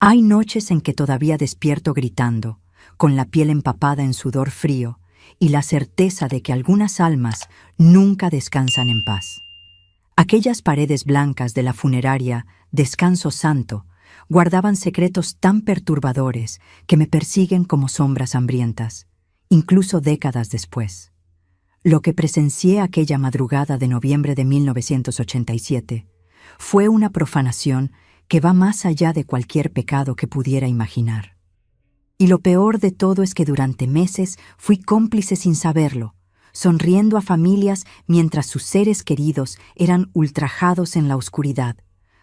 Hay noches en que todavía despierto gritando, con la piel empapada en sudor frío y la certeza de que algunas almas nunca descansan en paz. Aquellas paredes blancas de la funeraria Descanso Santo guardaban secretos tan perturbadores que me persiguen como sombras hambrientas, incluso décadas después. Lo que presencié aquella madrugada de noviembre de 1987 fue una profanación que va más allá de cualquier pecado que pudiera imaginar. Y lo peor de todo es que durante meses fui cómplice sin saberlo, sonriendo a familias mientras sus seres queridos eran ultrajados en la oscuridad,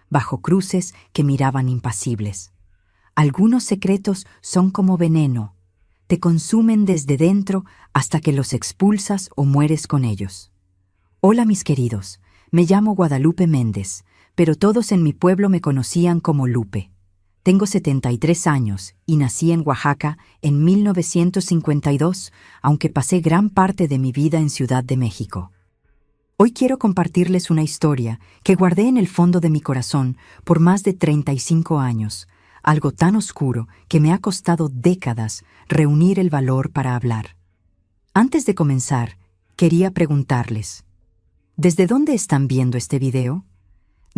bajo cruces que miraban impasibles. Algunos secretos son como veneno, te consumen desde dentro hasta que los expulsas o mueres con ellos. Hola mis queridos, me llamo Guadalupe Méndez, pero todos en mi pueblo me conocían como Lupe. Tengo 73 años y nací en Oaxaca en 1952, aunque pasé gran parte de mi vida en Ciudad de México. Hoy quiero compartirles una historia que guardé en el fondo de mi corazón por más de 35 años, algo tan oscuro que me ha costado décadas reunir el valor para hablar. Antes de comenzar, quería preguntarles, ¿desde dónde están viendo este video?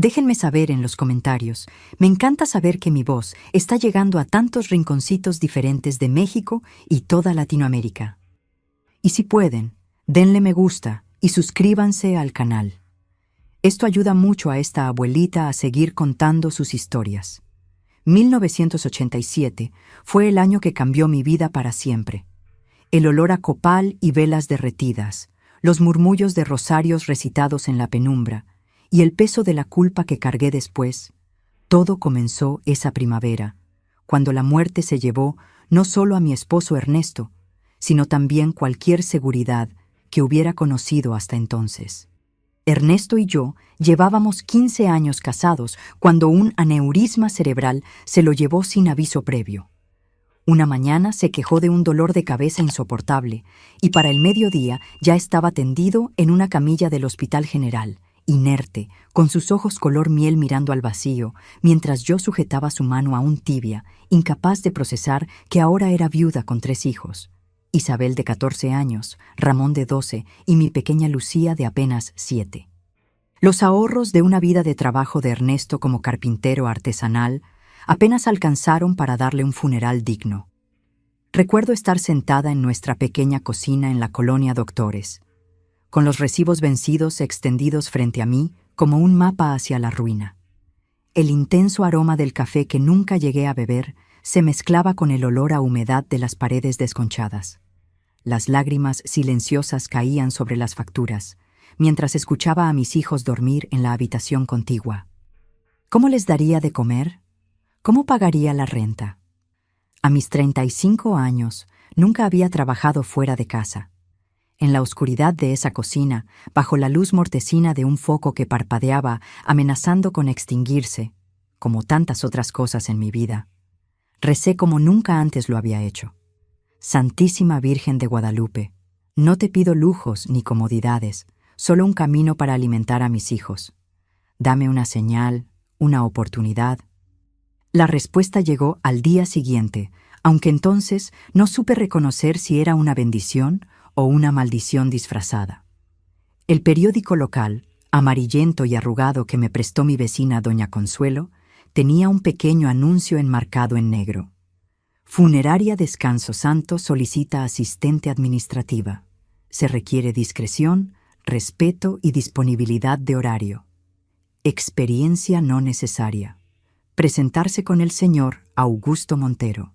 Déjenme saber en los comentarios. Me encanta saber que mi voz está llegando a tantos rinconcitos diferentes de México y toda Latinoamérica. Y si pueden, denle me gusta y suscríbanse al canal. Esto ayuda mucho a esta abuelita a seguir contando sus historias. 1987 fue el año que cambió mi vida para siempre. El olor a copal y velas derretidas, los murmullos de rosarios recitados en la penumbra, y el peso de la culpa que cargué después, todo comenzó esa primavera, cuando la muerte se llevó no solo a mi esposo Ernesto, sino también cualquier seguridad que hubiera conocido hasta entonces. Ernesto y yo llevábamos 15 años casados cuando un aneurisma cerebral se lo llevó sin aviso previo. Una mañana se quejó de un dolor de cabeza insoportable y para el mediodía ya estaba tendido en una camilla del Hospital General, inerte, con sus ojos color miel mirando al vacío, mientras yo sujetaba su mano aún tibia, incapaz de procesar que ahora era viuda con 3 hijos. Isabel de 14 años, Ramón de 12 y mi pequeña Lucía de apenas 7. Los ahorros de una vida de trabajo de Ernesto como carpintero artesanal apenas alcanzaron para darle un funeral digno. Recuerdo estar sentada en nuestra pequeña cocina en la colonia Doctores, con los recibos vencidos extendidos frente a mí como un mapa hacia la ruina. El intenso aroma del café que nunca llegué a beber se mezclaba con el olor a humedad de las paredes desconchadas. Las lágrimas silenciosas caían sobre las facturas, mientras escuchaba a mis hijos dormir en la habitación contigua. ¿Cómo les daría de comer? ¿Cómo pagaría la renta? A mis 35 años, nunca había trabajado fuera de casa. En la oscuridad de esa cocina, bajo la luz mortecina de un foco que parpadeaba, amenazando con extinguirse, como tantas otras cosas en mi vida, recé como nunca antes lo había hecho. Santísima Virgen de Guadalupe, no te pido lujos ni comodidades, solo un camino para alimentar a mis hijos. Dame una señal, una oportunidad. La respuesta llegó al día siguiente, aunque entonces no supe reconocer si era una bendición o una maldición disfrazada. El periódico local, amarillento y arrugado que me prestó mi vecina doña Consuelo, tenía un pequeño anuncio enmarcado en negro. Funeraria Descanso Santo solicita asistente administrativa. Se requiere discreción, respeto y disponibilidad de horario. Experiencia no necesaria. Presentarse con el señor Augusto Montero.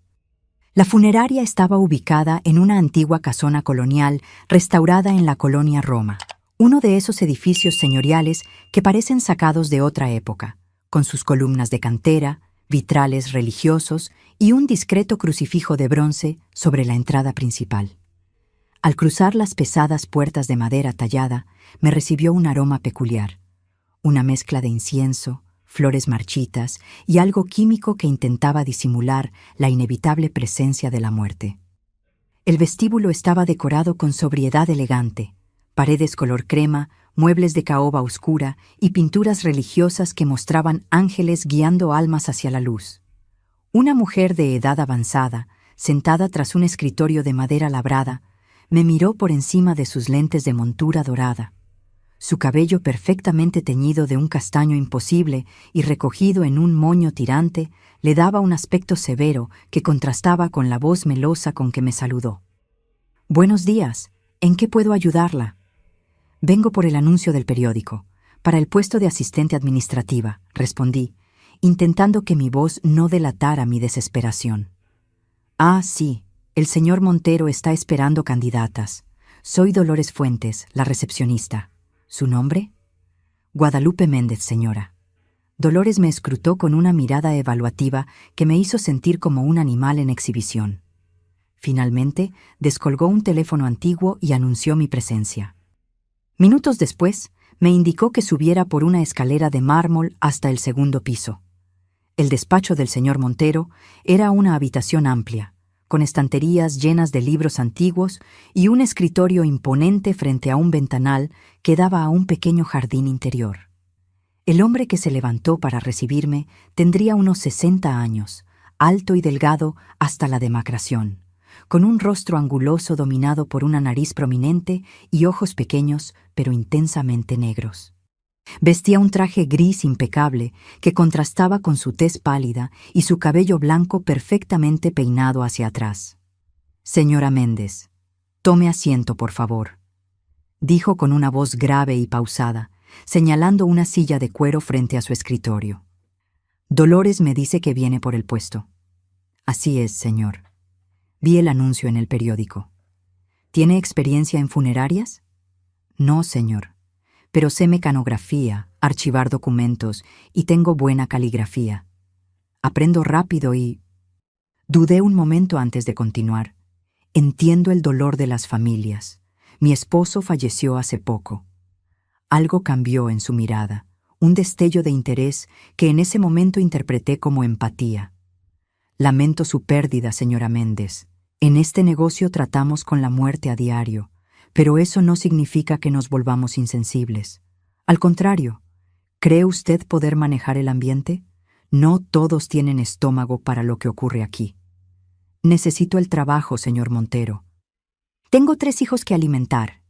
La funeraria estaba ubicada en una antigua casona colonial restaurada en la colonia Roma, uno de esos edificios señoriales que parecen sacados de otra época, con sus columnas de cantera, vitrales religiosos y un discreto crucifijo de bronce sobre la entrada principal. Al cruzar las pesadas puertas de madera tallada, me recibió un aroma peculiar, una mezcla de incienso, flores marchitas y algo químico que intentaba disimular la inevitable presencia de la muerte. El vestíbulo estaba decorado con sobriedad elegante, paredes color crema, muebles de caoba oscura y pinturas religiosas que mostraban ángeles guiando almas hacia la luz. Una mujer de edad avanzada, sentada tras un escritorio de madera labrada, me miró por encima de sus lentes de montura dorada. Su cabello perfectamente teñido de un castaño imposible y recogido en un moño tirante le daba un aspecto severo que contrastaba con la voz melosa con que me saludó. «Buenos días, ¿en qué puedo ayudarla?» «Vengo por el anuncio del periódico, para el puesto de asistente administrativa», respondí, intentando que mi voz no delatara mi desesperación. «Ah, sí, el señor Montero está esperando candidatas. Soy Dolores Fuentes, la recepcionista. ¿Su nombre?» «Guadalupe Méndez, señora». Dolores me escrutó con una mirada evaluativa que me hizo sentir como un animal en exhibición. Finalmente, descolgó un teléfono antiguo y anunció mi presencia. Minutos después, me indicó que subiera por una escalera de mármol hasta el segundo piso. El despacho del señor Montero era una habitación amplia, con estanterías llenas de libros antiguos y un escritorio imponente frente a un ventanal que daba a un pequeño jardín interior. El hombre que se levantó para recibirme tendría unos 60 años, alto y delgado hasta la demacración, con un rostro anguloso dominado por una nariz prominente y ojos pequeños pero intensamente negros. Vestía un traje gris impecable que contrastaba con su tez pálida y su cabello blanco perfectamente peinado hacia atrás. «Señora Méndez, tome asiento, por favor», dijo con una voz grave y pausada, señalando una silla de cuero frente a su escritorio. «Dolores me dice que viene por el puesto». «Así es, señor. Vi el anuncio en el periódico». «¿Tiene experiencia en funerarias?» «No, señor, pero sé mecanografía, archivar documentos y tengo buena caligrafía. Aprendo rápido y...» Dudé un momento antes de continuar. «Entiendo el dolor de las familias. Mi esposo falleció hace poco». Algo cambió en su mirada, un destello de interés que en ese momento interpreté como empatía. «Lamento su pérdida, señora Méndez. En este negocio tratamos con la muerte a diario, pero eso no significa que nos volvamos insensibles. Al contrario, ¿cree usted poder manejar el ambiente? No todos tienen estómago para lo que ocurre aquí». «Necesito el trabajo, señor Montero. Tengo 3 hijos que alimentar.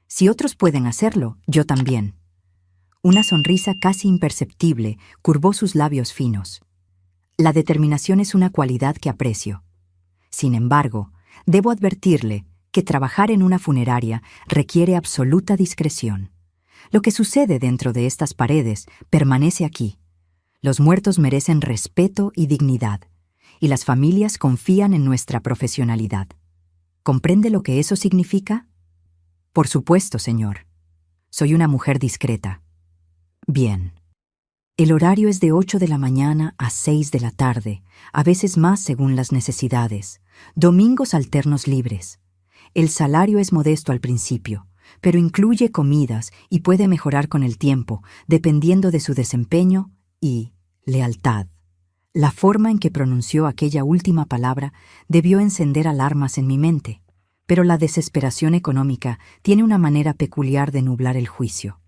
Si otros pueden hacerlo, yo también». Una sonrisa casi imperceptible curvó sus labios finos. «La determinación es una cualidad que aprecio. Sin embargo, debo advertirle que trabajar en una funeraria requiere absoluta discreción. Lo que sucede dentro de estas paredes permanece aquí. Los muertos merecen respeto y dignidad, y las familias confían en nuestra profesionalidad. ¿Comprende lo que eso significa?» «Por supuesto, señor. Soy una mujer discreta». «Bien. El horario es de 8 de la mañana a 6 de la tarde, a veces más según las necesidades. Domingos alternos libres. El salario es modesto al principio, pero incluye comidas y puede mejorar con el tiempo, dependiendo de su desempeño y lealtad». La forma en que pronunció aquella última palabra debió encender alarmas en mi mente, pero la desesperación económica tiene una manera peculiar de nublar el juicio.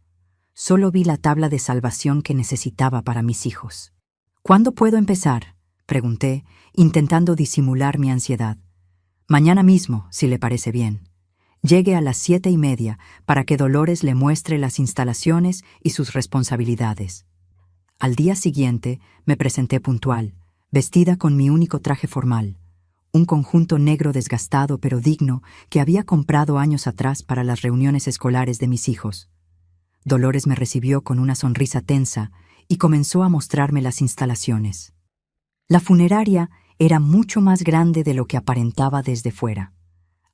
Solo vi la tabla de salvación que necesitaba para mis hijos. «¿Cuándo puedo empezar?», pregunté, intentando disimular mi ansiedad. «Mañana mismo, si le parece bien. Llegue a las 7:30 para que Dolores le muestre las instalaciones y sus responsabilidades». Al día siguiente me presenté puntual, vestida con mi único traje formal, un conjunto negro desgastado pero digno que había comprado años atrás para las reuniones escolares de mis hijos. Dolores me recibió con una sonrisa tensa y comenzó a mostrarme las instalaciones. La funeraria era mucho más grande de lo que aparentaba desde fuera.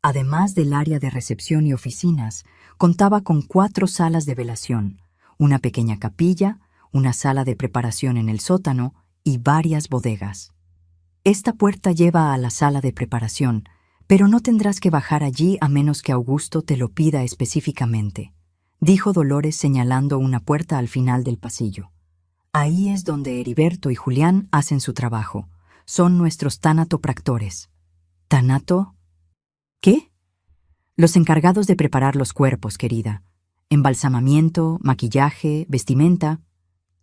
Además del área de recepción y oficinas, contaba con 4 salas de velación, una pequeña capilla, una sala de preparación en el sótano y varias bodegas. «Esta puerta lleva a la sala de preparación, pero no tendrás que bajar allí a menos que Augusto te lo pida específicamente», dijo Dolores señalando una puerta al final del pasillo. «Ahí es donde Heriberto y Julián hacen su trabajo. Son nuestros tanatopractores». «¿Tanato? ¿Qué?» «Los encargados de preparar los cuerpos, querida. Embalsamamiento, maquillaje, vestimenta,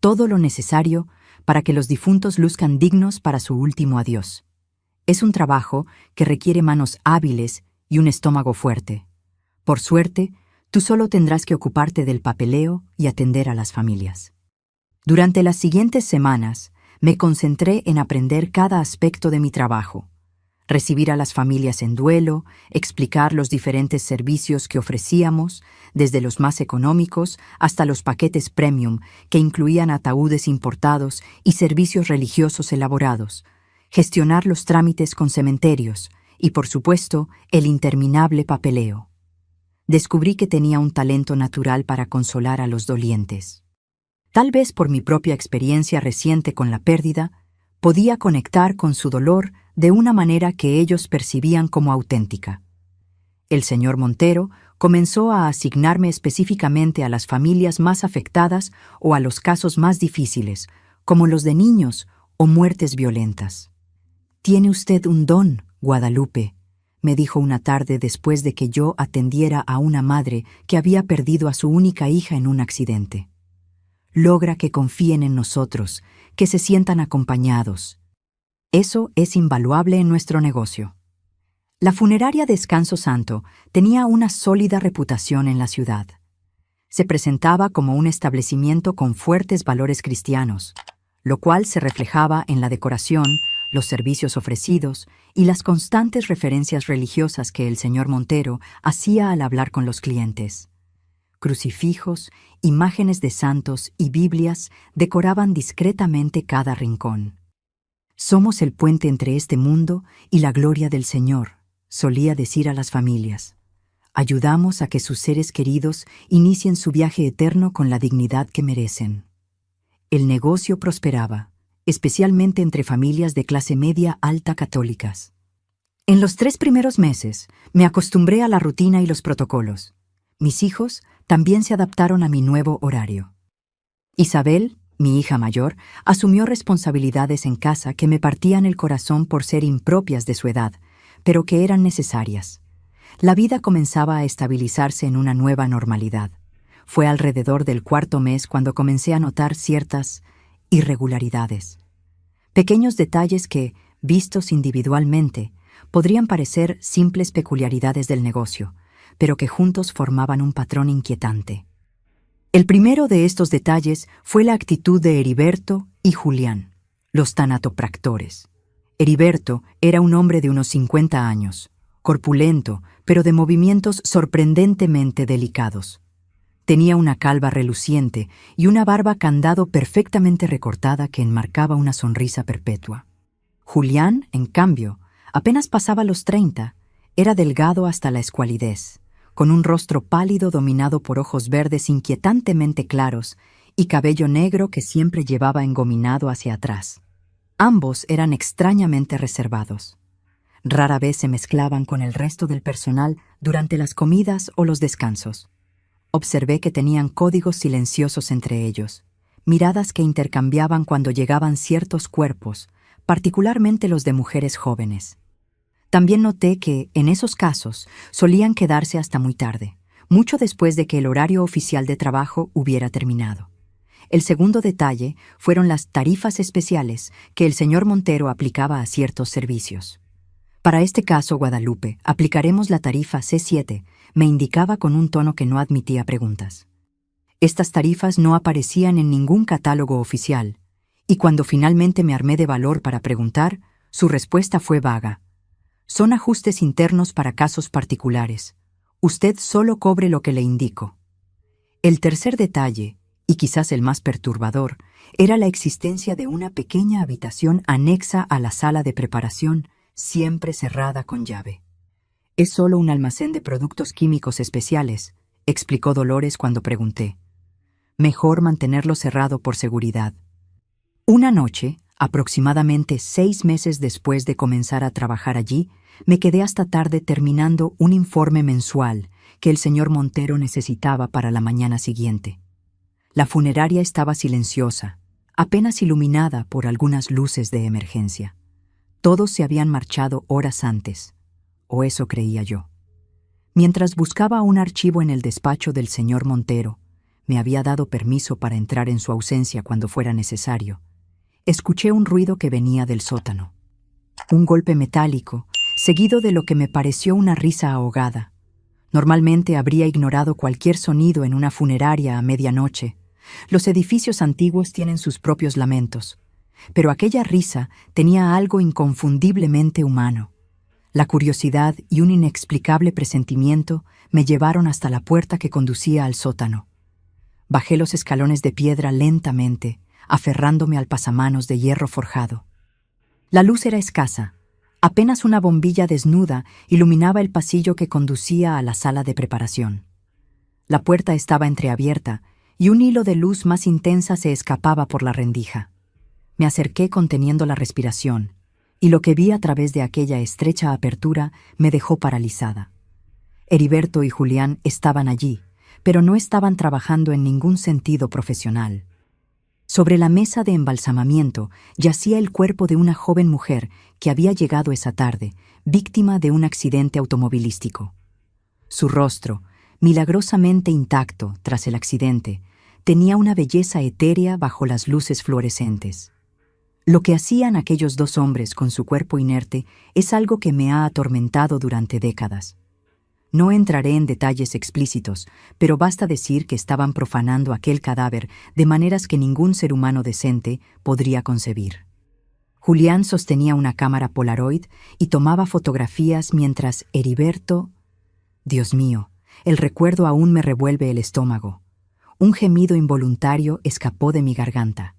todo lo necesario para que los difuntos luzcan dignos para su último adiós. Es un trabajo que requiere manos hábiles y un estómago fuerte. Por suerte, tú solo tendrás que ocuparte del papeleo y atender a las familias. Durante las siguientes semanas, me concentré en aprender cada aspecto de mi trabajo. Recibir a las familias en duelo, explicar los diferentes servicios que ofrecíamos, desde los más económicos hasta los paquetes premium, que incluían ataúdes importados y servicios religiosos elaborados, gestionar los trámites con cementerios y, por supuesto, el interminable papeleo. Descubrí que tenía un talento natural para consolar a los dolientes. Tal vez por mi propia experiencia reciente con la pérdida, podía conectar con su dolor de una manera que ellos percibían como auténtica. El señor Montero comenzó a asignarme específicamente a las familias más afectadas o a los casos más difíciles, como los de niños o muertes violentas. «Tiene usted un don, Guadalupe», me dijo una tarde después de que yo atendiera a una madre que había perdido a su única hija en un accidente. «Logra que confíen en nosotros, que se sientan acompañados. Eso es invaluable en nuestro negocio». La funeraria Descanso Santo tenía una sólida reputación en la ciudad. Se presentaba como un establecimiento con fuertes valores cristianos, lo cual se reflejaba en la decoración, los servicios ofrecidos y las constantes referencias religiosas que el señor Montero hacía al hablar con los clientes. Crucifijos, imágenes de santos y Biblias decoraban discretamente cada rincón. «Somos el puente entre este mundo y la gloria del Señor», solía decir a las familias. «Ayudamos a que sus seres queridos inicien su viaje eterno con la dignidad que merecen». El negocio prosperaba, especialmente entre familias de clase media alta católicas. En los 3 primeros meses, me acostumbré a la rutina y los protocolos. Mis hijos también se adaptaron a mi nuevo horario. Isabel, mi hija mayor, asumió responsabilidades en casa que me partían el corazón por ser impropias de su edad, pero que eran necesarias. La vida comenzaba a estabilizarse en una nueva normalidad. Fue alrededor del 4.º mes cuando comencé a notar ciertas irregularidades. Pequeños detalles que, vistos individualmente, podrían parecer simples peculiaridades del negocio, pero que juntos formaban un patrón inquietante. El primero de estos detalles fue la actitud de Heriberto y Julián, los tanatopractores. Heriberto era un hombre de unos 50 años, corpulento, pero de movimientos sorprendentemente delicados. Tenía una calva reluciente y una barba candado perfectamente recortada que enmarcaba una sonrisa perpetua. Julián, en cambio, apenas pasaba los 30, era delgado hasta la escualidez, con un rostro pálido dominado por ojos verdes inquietantemente claros y cabello negro que siempre llevaba engominado hacia atrás. Ambos eran extrañamente reservados. Rara vez se mezclaban con el resto del personal durante las comidas o los descansos. Observé que tenían códigos silenciosos entre ellos, miradas que intercambiaban cuando llegaban ciertos cuerpos, particularmente los de mujeres jóvenes. También noté que, en esos casos, solían quedarse hasta muy tarde, mucho después de que el horario oficial de trabajo hubiera terminado. El segundo detalle fueron las tarifas especiales que el señor Montero aplicaba a ciertos servicios. «Para este caso, Guadalupe, aplicaremos la tarifa C7», me indicaba con un tono que no admitía preguntas. Estas tarifas no aparecían en ningún catálogo oficial, y cuando finalmente me armé de valor para preguntar, su respuesta fue vaga. «Son ajustes internos para casos particulares. Usted solo cobre lo que le indico». El tercer detalle, y quizás el más perturbador, era la existencia de una pequeña habitación anexa a la sala de preparación, siempre cerrada con llave. «Es solo un almacén de productos químicos especiales», explicó Dolores cuando pregunté. «Mejor mantenerlo cerrado por seguridad». Una noche, aproximadamente 6 meses después de comenzar a trabajar allí, me quedé hasta tarde terminando un informe mensual que el señor Montero necesitaba para la mañana siguiente. La funeraria estaba silenciosa, apenas iluminada por algunas luces de emergencia. Todos se habían marchado horas antes, o eso creía yo. Mientras buscaba un archivo en el despacho del señor Montero, me había dado permiso para entrar en su ausencia cuando fuera necesario. Escuché un ruido que venía del sótano. Un golpe metálico, seguido de lo que me pareció una risa ahogada. Normalmente habría ignorado cualquier sonido en una funeraria a medianoche. Los edificios antiguos tienen sus propios lamentos, pero aquella risa tenía algo inconfundiblemente humano. La curiosidad y un inexplicable presentimiento me llevaron hasta la puerta que conducía al sótano. Bajé los escalones de piedra lentamente, aferrándome al pasamanos de hierro forjado. La luz era escasa. Apenas una bombilla desnuda iluminaba el pasillo que conducía a la sala de preparación. La puerta estaba entreabierta y un hilo de luz más intensa se escapaba por la rendija. Me acerqué conteniendo la respiración, y lo que vi a través de aquella estrecha apertura me dejó paralizada. Heriberto y Julián estaban allí, pero no estaban trabajando en ningún sentido profesional. Sobre la mesa de embalsamamiento yacía el cuerpo de una joven mujer que había llegado esa tarde, víctima de un accidente automovilístico. Su rostro, milagrosamente intacto tras el accidente, tenía una belleza etérea bajo las luces fluorescentes. Lo que hacían aquellos dos hombres con su cuerpo inerte es algo que me ha atormentado durante décadas. No entraré en detalles explícitos, pero basta decir que estaban profanando aquel cadáver de maneras que ningún ser humano decente podría concebir. Julián sostenía una cámara Polaroid y tomaba fotografías mientras Heriberto... Dios mío, el recuerdo aún me revuelve el estómago. Un gemido involuntario escapó de mi garganta.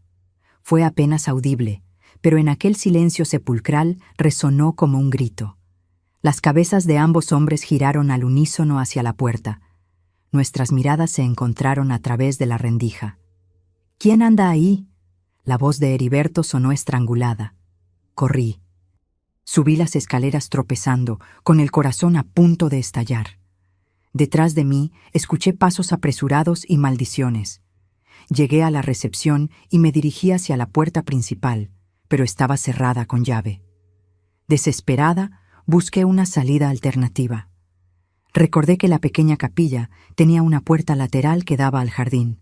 Fue apenas audible, pero en aquel silencio sepulcral resonó como un grito. Las cabezas de ambos hombres giraron al unísono hacia la puerta. Nuestras miradas se encontraron a través de la rendija. ¿Quién anda ahí? La voz de Heriberto sonó estrangulada. Corrí. Subí las escaleras tropezando, con el corazón a punto de estallar. Detrás de mí escuché pasos apresurados y maldiciones. Llegué a la recepción y me dirigí hacia la puerta principal, pero estaba cerrada con llave. Desesperada, busqué una salida alternativa. Recordé que la pequeña capilla tenía una puerta lateral que daba al jardín.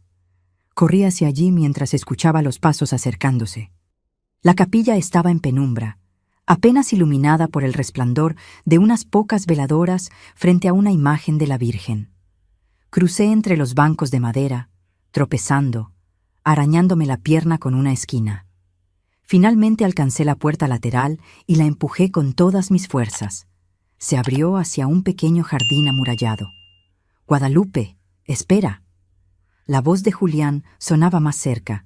Corrí hacia allí mientras escuchaba los pasos acercándose. La capilla estaba en penumbra, apenas iluminada por el resplandor de unas pocas veladoras frente a una imagen de la Virgen. Crucé entre los bancos de madera, tropezando, arañándome la pierna con una esquina. Finalmente alcancé la puerta lateral y la empujé con todas mis fuerzas. Se abrió hacia un pequeño jardín amurallado. «Guadalupe, espera». La voz de Julián sonaba más cerca.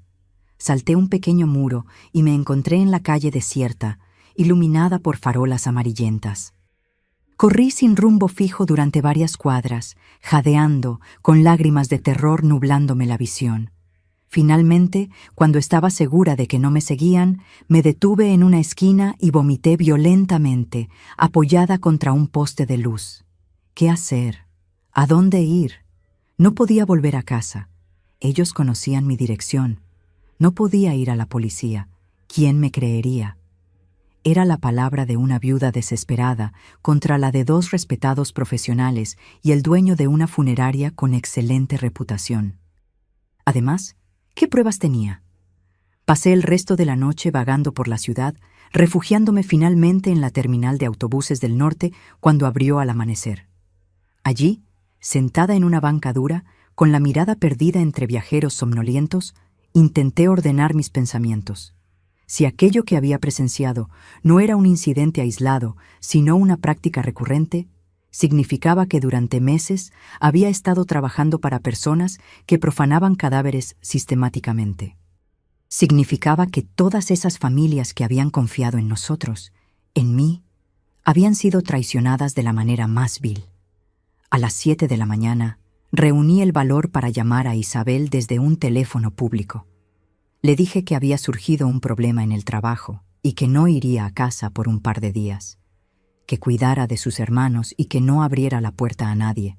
Salté un pequeño muro y me encontré en la calle desierta, iluminada por farolas amarillentas. Corrí sin rumbo fijo durante varias cuadras, jadeando, con lágrimas de terror nublándome la visión. Finalmente, cuando estaba segura de que no me seguían, me detuve en una esquina y vomité violentamente, apoyada contra un poste de luz. ¿Qué hacer? ¿A dónde ir? No podía volver a casa. Ellos conocían mi dirección. No podía ir a la policía. ¿Quién me creería? Era la palabra de una viuda desesperada contra la de dos respetados profesionales y el dueño de una funeraria con excelente reputación. Además, ¿qué pruebas tenía? Pasé el resto de la noche vagando por la ciudad, refugiándome finalmente en la terminal de autobuses del norte cuando abrió al amanecer. Allí, sentada en una banca dura, con la mirada perdida entre viajeros somnolientos, intenté ordenar mis pensamientos. Si aquello que había presenciado no era un incidente aislado, sino una práctica recurrente, significaba que durante meses había estado trabajando para personas que profanaban cadáveres sistemáticamente. Significaba que todas esas familias que habían confiado en nosotros, en mí, habían sido traicionadas de la manera más vil. A las 7 de la mañana, reuní el valor para llamar a Isabel desde un teléfono público. Le dije que había surgido un problema en el trabajo y que no iría a casa por un par de días, que cuidara de sus hermanos y que no abriera la puerta a nadie.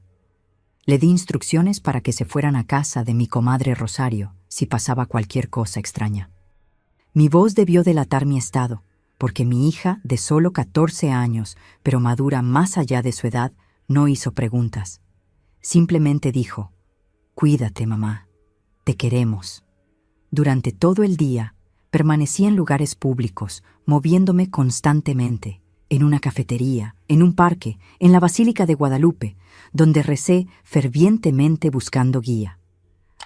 Le di instrucciones para que se fueran a casa de mi comadre Rosario si pasaba cualquier cosa extraña. Mi voz debió delatar mi estado, porque mi hija, de solo 14 años, pero madura más allá de su edad, no hizo preguntas. Simplemente dijo: «Cuídate, mamá. Te queremos». Durante todo el día, Permanecí en lugares públicos, moviéndome constantemente, en una cafetería, en un parque, en la Basílica de Guadalupe, donde recé fervientemente buscando guía.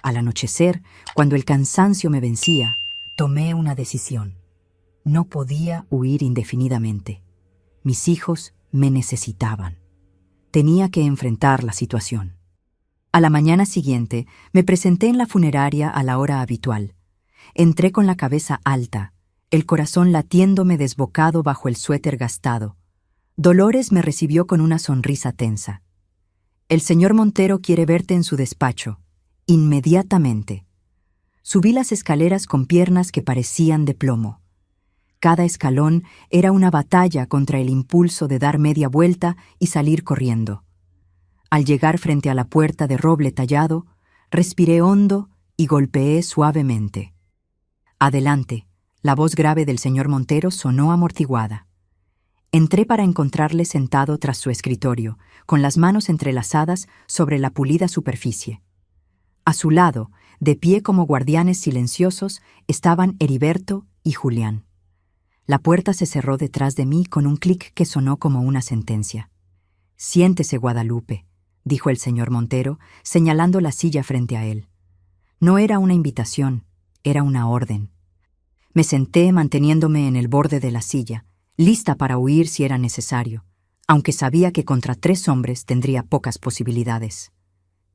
Al anochecer, cuando el cansancio me vencía, tomé una decisión. No podía huir indefinidamente. Mis hijos me necesitaban. Tenía que enfrentar la situación. A la mañana siguiente, me presenté en la funeraria a la hora habitual. Entré con la cabeza alta, el corazón latiéndome desbocado bajo el suéter gastado. Dolores me recibió con una sonrisa tensa. «El señor Montero quiere verte en su despacho. Inmediatamente». Subí las escaleras con piernas que parecían de plomo. Cada escalón era una batalla contra el impulso de dar media vuelta y salir corriendo. Al llegar frente a la puerta de roble tallado, respiré hondo y golpeé suavemente. «Adelante», la voz grave del señor Montero sonó amortiguada. Entré para encontrarle sentado tras su escritorio, con las manos entrelazadas sobre la pulida superficie. A su lado, de pie como guardianes silenciosos, estaban Heriberto y Julián. La puerta se cerró detrás de mí con un clic que sonó como una sentencia. «Siéntese, Guadalupe», dijo el señor Montero, señalando la silla frente a él. No era una invitación, era una orden. Me senté manteniéndome en el borde de la silla, lista para huir si era necesario, aunque sabía que contra 3 hombres tendría pocas posibilidades.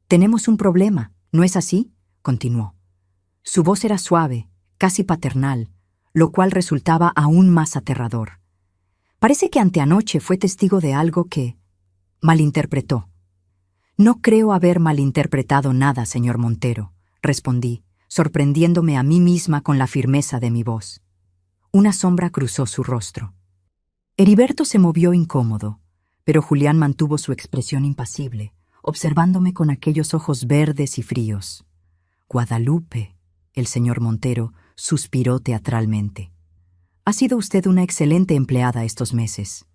«Tenemos un problema, ¿no es así?», continuó. Su voz era suave, casi paternal, lo cual resultaba aún más aterrador. Parece que anteanoche fue testigo de algo que malinterpretó. «No creo haber malinterpretado nada, señor Montero», respondí, sorprendiéndome a mí misma con la firmeza de mi voz. Una sombra cruzó su rostro. Heriberto se movió incómodo, pero Julián mantuvo su expresión impasible, observándome con aquellos ojos verdes y fríos. «Guadalupe», el señor Montero suspiró teatralmente. «Ha sido usted una excelente empleada estos meses.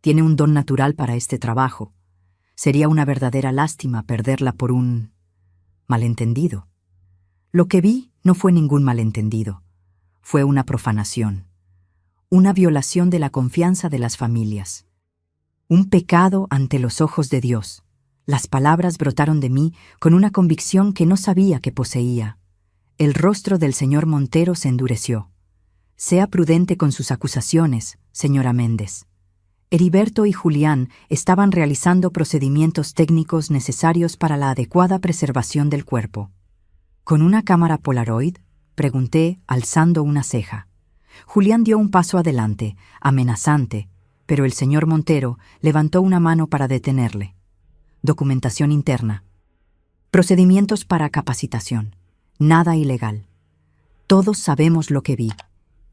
Tiene un don natural para este trabajo. Sería una verdadera lástima perderla por un malentendido». Lo que vi no fue ningún malentendido. Fue una profanación. Una violación de la confianza de las familias. Un pecado ante los ojos de Dios. Las palabras brotaron de mí con una convicción que no sabía que poseía. El rostro del señor Montero se endureció. «Sea prudente con sus acusaciones, señora Méndez». Heriberto y Julián estaban realizando procedimientos técnicos necesarios para la adecuada preservación del cuerpo. «¿Con una cámara Polaroid?», pregunté, alzando una ceja. Julián dio un paso adelante, amenazante, pero el señor Montero levantó una mano para detenerle. «Documentación interna. Procedimientos para capacitación. Nada ilegal. Todos sabemos lo que vi,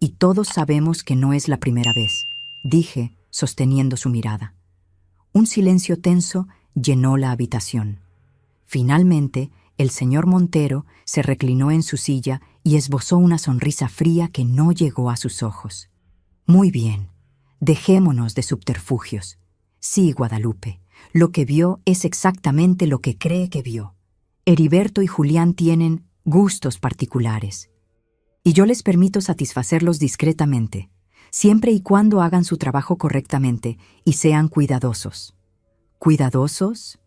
y todos sabemos que no es la primera vez», dije, sosteniendo su mirada. Un silencio tenso llenó la habitación. Finalmente, el señor Montero se reclinó en su silla y esbozó una sonrisa fría que no llegó a sus ojos. «Muy bien, dejémonos de subterfugios. Sí, Guadalupe, lo que vio es exactamente lo que cree que vio. Heriberto y Julián tienen gustos particulares, y yo les permito satisfacerlos discretamente, siempre y cuando hagan su trabajo correctamente y sean cuidadosos». «¿Cuidadosos?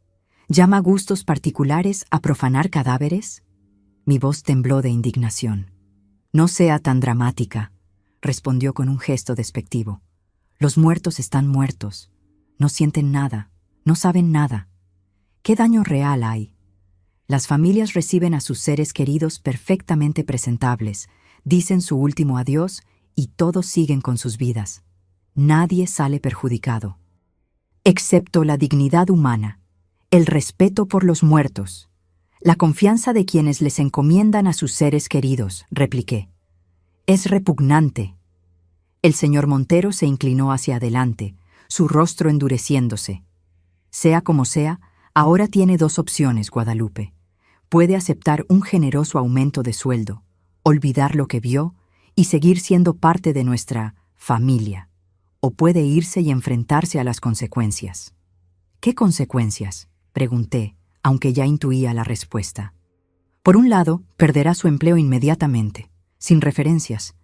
¿Llama gustos particulares a profanar cadáveres?». Mi voz tembló de indignación. «No sea tan dramática», respondió con un gesto despectivo. «Los muertos están muertos. No sienten nada, no saben nada. ¿Qué daño real hay? Las familias reciben a sus seres queridos perfectamente presentables, dicen su último adiós y todos siguen con sus vidas. Nadie sale perjudicado. Excepto la dignidad humana, el respeto por los muertos, la confianza de quienes les encomiendan a sus seres queridos», repliqué. «Es repugnante». El señor Montero se inclinó hacia adelante, su rostro endureciéndose. «Sea como sea, ahora tiene 2 opciones, Guadalupe. Puede aceptar un generoso aumento de sueldo, olvidar lo que vio y seguir siendo parte de nuestra familia, o puede irse y enfrentarse a las consecuencias». «¿Qué consecuencias?», pregunté, aunque ya intuía la respuesta. «Por un lado, perderá su empleo inmediatamente, sin referencias.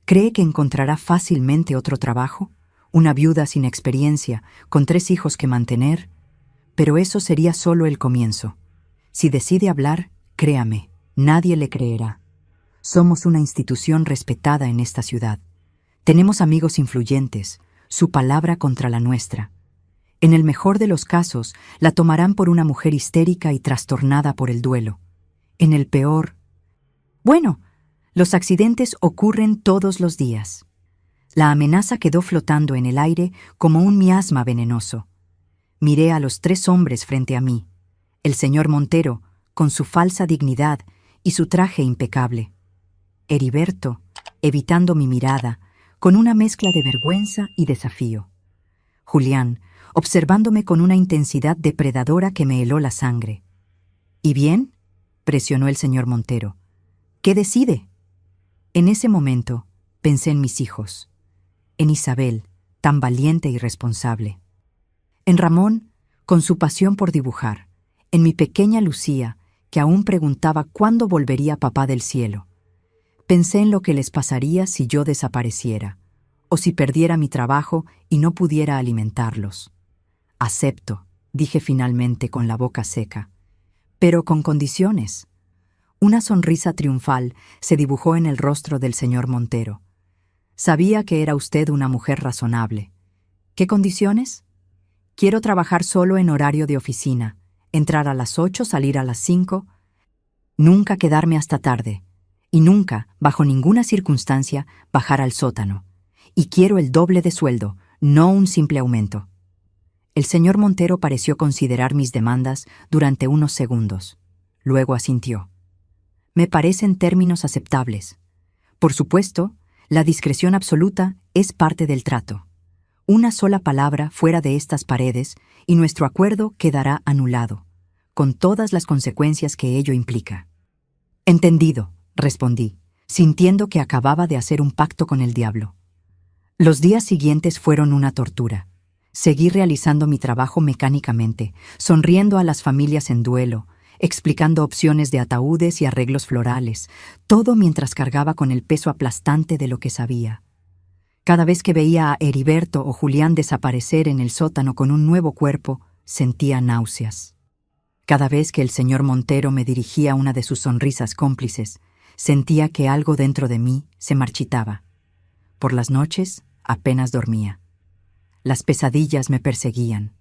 ¿Cree que encontrará fácilmente otro trabajo? Una viuda sin experiencia, con 3 hijos que mantener. Pero eso sería solo el comienzo. Si decide hablar, créame, nadie le creerá. Somos una institución respetada en esta ciudad. Tenemos amigos influyentes, su palabra contra la nuestra. En el mejor de los casos, la tomarán por una mujer histérica y trastornada por el duelo. En el peor... Bueno, los accidentes ocurren todos los días. La amenaza quedó flotando en el aire como un miasma venenoso. Miré a los 3 hombres frente a mí. El señor Montero, con su falsa dignidad y su traje impecable. Heriberto, evitando mi mirada, con una mezcla de vergüenza y desafío. Julián, observándome con una intensidad depredadora que me heló la sangre. ¿Y bien?, presionó el señor Montero. ¿Qué decide? En ese momento pensé en mis hijos, en Isabel, tan valiente y responsable, en Ramón, con su pasión por dibujar, en mi pequeña Lucía, que aún preguntaba cuándo volvería papá del cielo. Pensé en lo que les pasaría si yo desapareciera, o si perdiera mi trabajo y no pudiera alimentarlos. Acepto, dije finalmente con la boca seca, pero con condiciones. Una sonrisa triunfal se dibujó en el rostro del señor Montero. Sabía que era usted una mujer razonable. ¿Qué condiciones? Quiero trabajar solo en horario de oficina, entrar a las 8, salir a las 5, nunca quedarme hasta tarde, y nunca, bajo ninguna circunstancia, bajar al sótano. Y quiero el doble de sueldo, no un simple aumento. El señor Montero pareció considerar mis demandas durante unos segundos. Luego asintió. Me parecen términos aceptables. Por supuesto, la discreción absoluta es parte del trato. Una sola palabra fuera de estas paredes y nuestro acuerdo quedará anulado, con todas las consecuencias que ello implica. Entendido, respondí, sintiendo que acababa de hacer un pacto con el diablo. Los días siguientes fueron una tortura. Seguí realizando mi trabajo mecánicamente, sonriendo a las familias en duelo, explicando opciones de ataúdes y arreglos florales, todo mientras cargaba con el peso aplastante de lo que sabía. Cada vez que veía a Heriberto o Julián desaparecer en el sótano con un nuevo cuerpo, sentía náuseas. Cada vez que el señor Montero me dirigía una de sus sonrisas cómplices, sentía que algo dentro de mí se marchitaba. Por las noches apenas dormía. Las pesadillas me perseguían.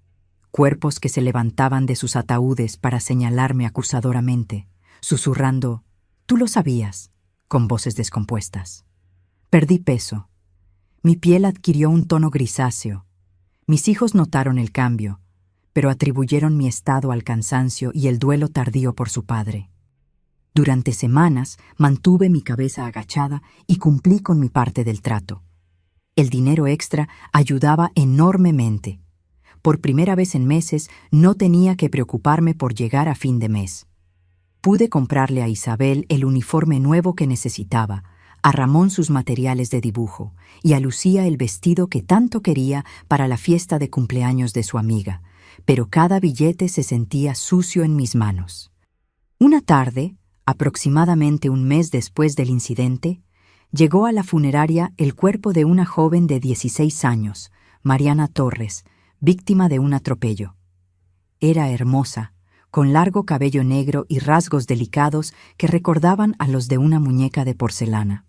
Cuerpos que se levantaban de sus ataúdes para señalarme acusadoramente, susurrando, «Tú lo sabías», con voces descompuestas. Perdí peso. Mi piel adquirió un tono grisáceo. Mis hijos notaron el cambio, pero atribuyeron mi estado al cansancio y el duelo tardío por su padre. Durante semanas mantuve mi cabeza agachada y cumplí con mi parte del trato. El dinero extra ayudaba enormemente. Por primera vez en meses no tenía que preocuparme por llegar a fin de mes. Pude comprarle a Isabel el uniforme nuevo que necesitaba, a Ramón sus materiales de dibujo y a Lucía el vestido que tanto quería para la fiesta de cumpleaños de su amiga, pero cada billete se sentía sucio en mis manos. Una tarde, aproximadamente un mes después del incidente, llegó a la funeraria el cuerpo de una joven de 16 años, Mariana Torres, víctima de un atropello. Era hermosa, con largo cabello negro y rasgos delicados que recordaban a los de una muñeca de porcelana.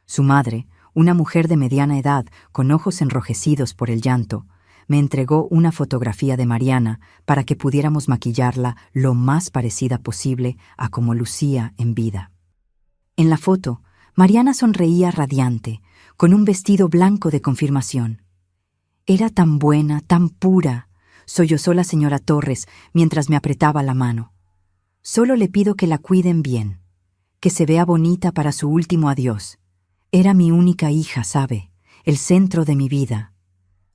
Su madre, una mujer de mediana edad con ojos enrojecidos por el llanto, me entregó una fotografía de Mariana para que pudiéramos maquillarla lo más parecida posible a como lucía en vida. En la foto, Mariana sonreía radiante, con un vestido blanco de confirmación. «Era tan buena, tan pura», sollozó la señora Torres mientras me apretaba la mano. «Solo le pido que la cuiden bien, que se vea bonita para su último adiós. Era mi única hija, ¿sabe? El centro de mi vida».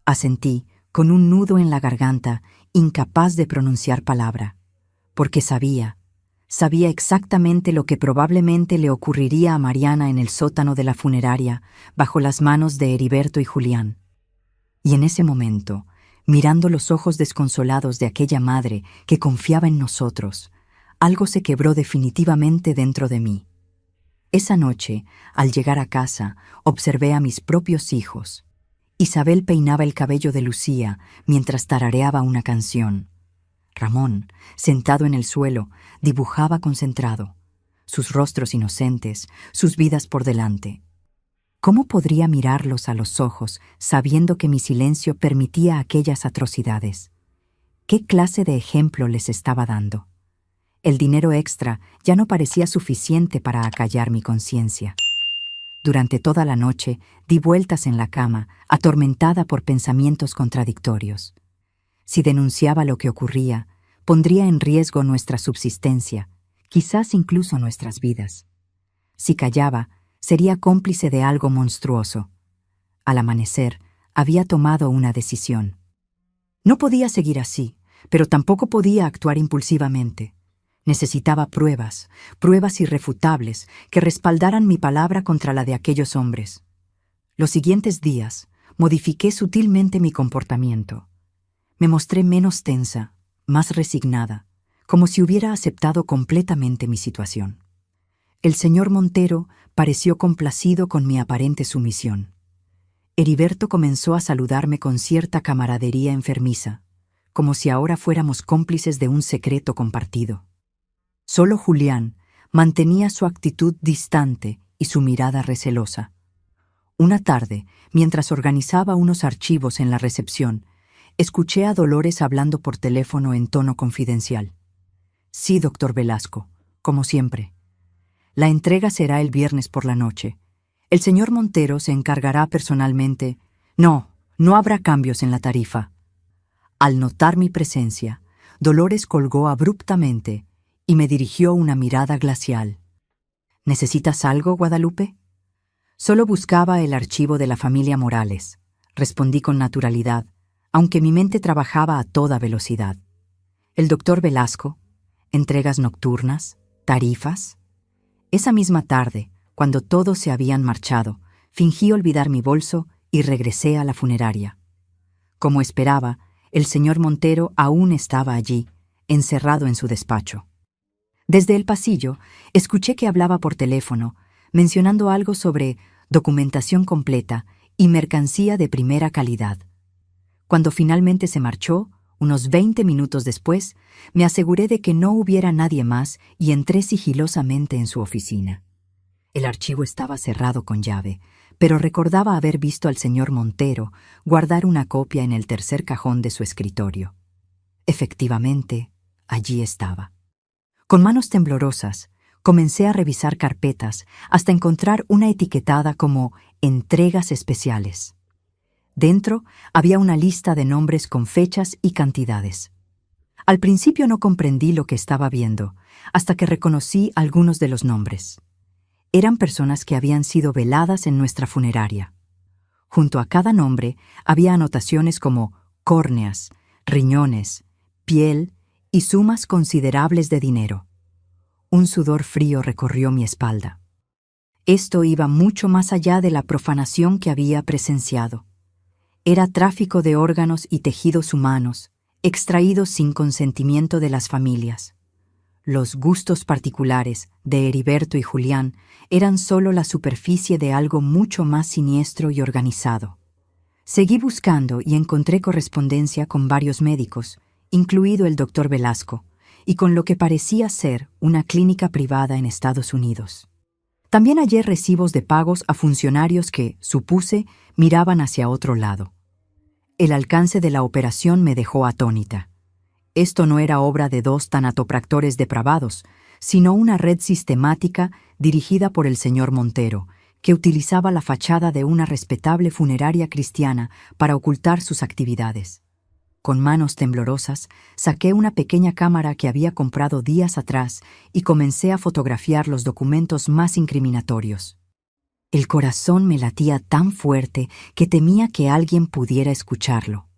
Asentí, con un nudo en la garganta, incapaz de pronunciar palabra, porque sabía exactamente lo que probablemente le ocurriría a Mariana en el sótano de la funeraria, bajo las manos de Heriberto y Julián. Y en ese momento, mirando los ojos desconsolados de aquella madre que confiaba en nosotros, algo se quebró definitivamente dentro de mí. Esa noche, al llegar a casa, observé a mis propios hijos. Isabel peinaba el cabello de Lucía mientras tarareaba una canción. Ramón, sentado en el suelo, dibujaba concentrado. Sus rostros inocentes, sus vidas por delante. ¿Cómo podría mirarlos a los ojos sabiendo que mi silencio permitía aquellas atrocidades? ¿Qué clase de ejemplo les estaba dando? El dinero extra ya no parecía suficiente para acallar mi conciencia. Durante toda la noche di vueltas en la cama, atormentada por pensamientos contradictorios. Si denunciaba lo que ocurría, pondría en riesgo nuestra subsistencia, quizás incluso nuestras vidas. Si callaba, sería cómplice de algo monstruoso. Al amanecer, había tomado una decisión. No podía seguir así, pero tampoco podía actuar impulsivamente. Necesitaba pruebas irrefutables, que respaldaran mi palabra contra la de aquellos hombres. Los siguientes días, modifiqué sutilmente mi comportamiento. Me mostré menos tensa, más resignada, como si hubiera aceptado completamente mi situación. El señor Montero pareció complacido con mi aparente sumisión. Heriberto comenzó a saludarme con cierta camaradería enfermiza, como si ahora fuéramos cómplices de un secreto compartido. Solo Julián mantenía su actitud distante y su mirada recelosa. Una tarde, mientras organizaba unos archivos en la recepción, escuché a Dolores hablando por teléfono en tono confidencial. Sí, doctor Velasco, como siempre. La entrega será el viernes por la noche. El señor Montero se encargará personalmente. No habrá cambios en la tarifa. Al notar mi presencia, Dolores colgó abruptamente y me dirigió una mirada glacial. ¿Necesitas algo, Guadalupe? Solo buscaba el archivo de la familia Morales, respondí con naturalidad, aunque mi mente trabajaba a toda velocidad. El doctor Velasco, entregas nocturnas, tarifas. Esa misma tarde, cuando todos se habían marchado, fingí olvidar mi bolso y regresé a la funeraria. Como esperaba, el señor Montero aún estaba allí, encerrado en su despacho. Desde el pasillo, escuché que hablaba por teléfono, mencionando algo sobre documentación completa y mercancía de primera calidad. Cuando finalmente se marchó, unos 20 minutos después, me aseguré de que no hubiera nadie más y entré sigilosamente en su oficina. El archivo estaba cerrado con llave, pero recordaba haber visto al señor Montero guardar una copia en el tercer cajón de su escritorio. Efectivamente, allí estaba. Con manos temblorosas, comencé a revisar carpetas hasta encontrar una etiquetada como entregas especiales. Dentro había una lista de nombres con fechas y cantidades. Al principio no comprendí lo que estaba viendo, hasta que reconocí algunos de los nombres. Eran personas que habían sido veladas en nuestra funeraria. Junto a cada nombre había anotaciones como córneas, riñones, piel y sumas considerables de dinero. Un sudor frío recorrió mi espalda. Esto iba mucho más allá de la profanación que había presenciado. Era tráfico de órganos y tejidos humanos, extraídos sin consentimiento de las familias. Los gustos particulares de Heriberto y Julián eran solo la superficie de algo mucho más siniestro y organizado. Seguí buscando y encontré correspondencia con varios médicos, incluido el doctor Velasco, y con lo que parecía ser una clínica privada en Estados Unidos. También hallé recibos de pagos a funcionarios que, supuse, miraban hacia otro lado. El alcance de la operación me dejó atónita. Esto no era obra de dos tanatopractores depravados, sino una red sistemática dirigida por el señor Montero, que utilizaba la fachada de una respetable funeraria cristiana para ocultar sus actividades. Con manos temblorosas, saqué una pequeña cámara que había comprado días atrás y comencé a fotografiar los documentos más incriminatorios. El corazón me latía tan fuerte que temía que alguien pudiera escucharlo.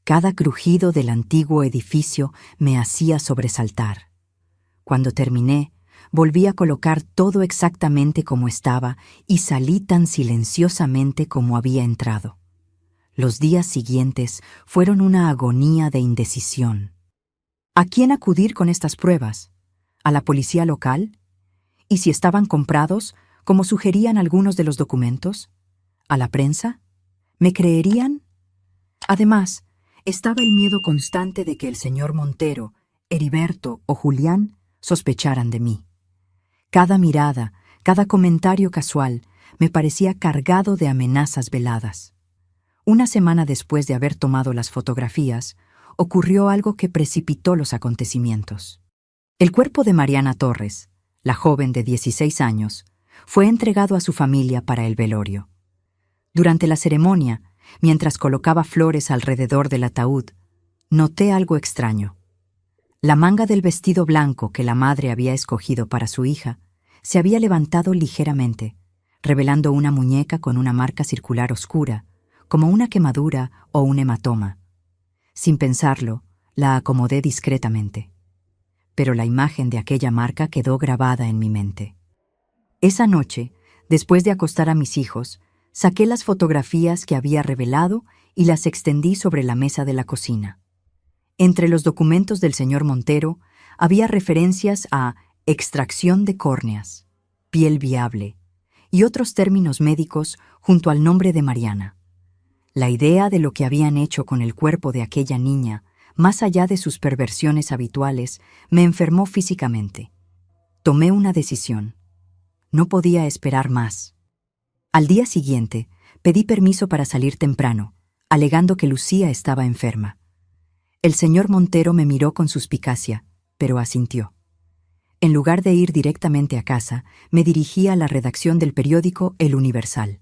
Cada crujido del antiguo edificio me hacía sobresaltar. Cuando terminé, volví a colocar todo exactamente como estaba y salí tan silenciosamente como había entrado. Los días siguientes fueron una agonía de indecisión. ¿A quién acudir con estas pruebas? ¿A la policía local? Y si estaban comprados, como sugerían algunos de los documentos? ¿A la prensa? ¿Me creerían? Además, estaba el miedo constante de que el señor Montero, Heriberto o Julián sospecharan de mí. Cada mirada, cada comentario casual, me parecía cargado de amenazas veladas. Una semana después de haber tomado las fotografías, ocurrió algo que precipitó los acontecimientos. El cuerpo de Mariana Torres, la joven de 16 años, fue entregado a su familia para el velorio. Durante la ceremonia, mientras colocaba flores alrededor del ataúd, noté algo extraño. La manga del vestido blanco que la madre había escogido para su hija se había levantado ligeramente, revelando una muñeca con una marca circular oscura, como una quemadura o un hematoma. Sin pensarlo, la acomodé discretamente. Pero la imagen de aquella marca quedó grabada en mi mente. Esa noche, después de acostar a mis hijos, saqué las fotografías que había revelado y las extendí sobre la mesa de la cocina. Entre los documentos del señor Montero había referencias a extracción de córneas, piel viable y otros términos médicos junto al nombre de Mariana. La idea de lo que habían hecho con el cuerpo de aquella niña, más allá de sus perversiones habituales, me enfermó físicamente. Tomé una decisión. No podía esperar más. Al día siguiente, pedí permiso para salir temprano, alegando que Lucía estaba enferma. El señor Montero me miró con suspicacia, pero asintió. En lugar de ir directamente a casa, me dirigí a la redacción del periódico El Universal.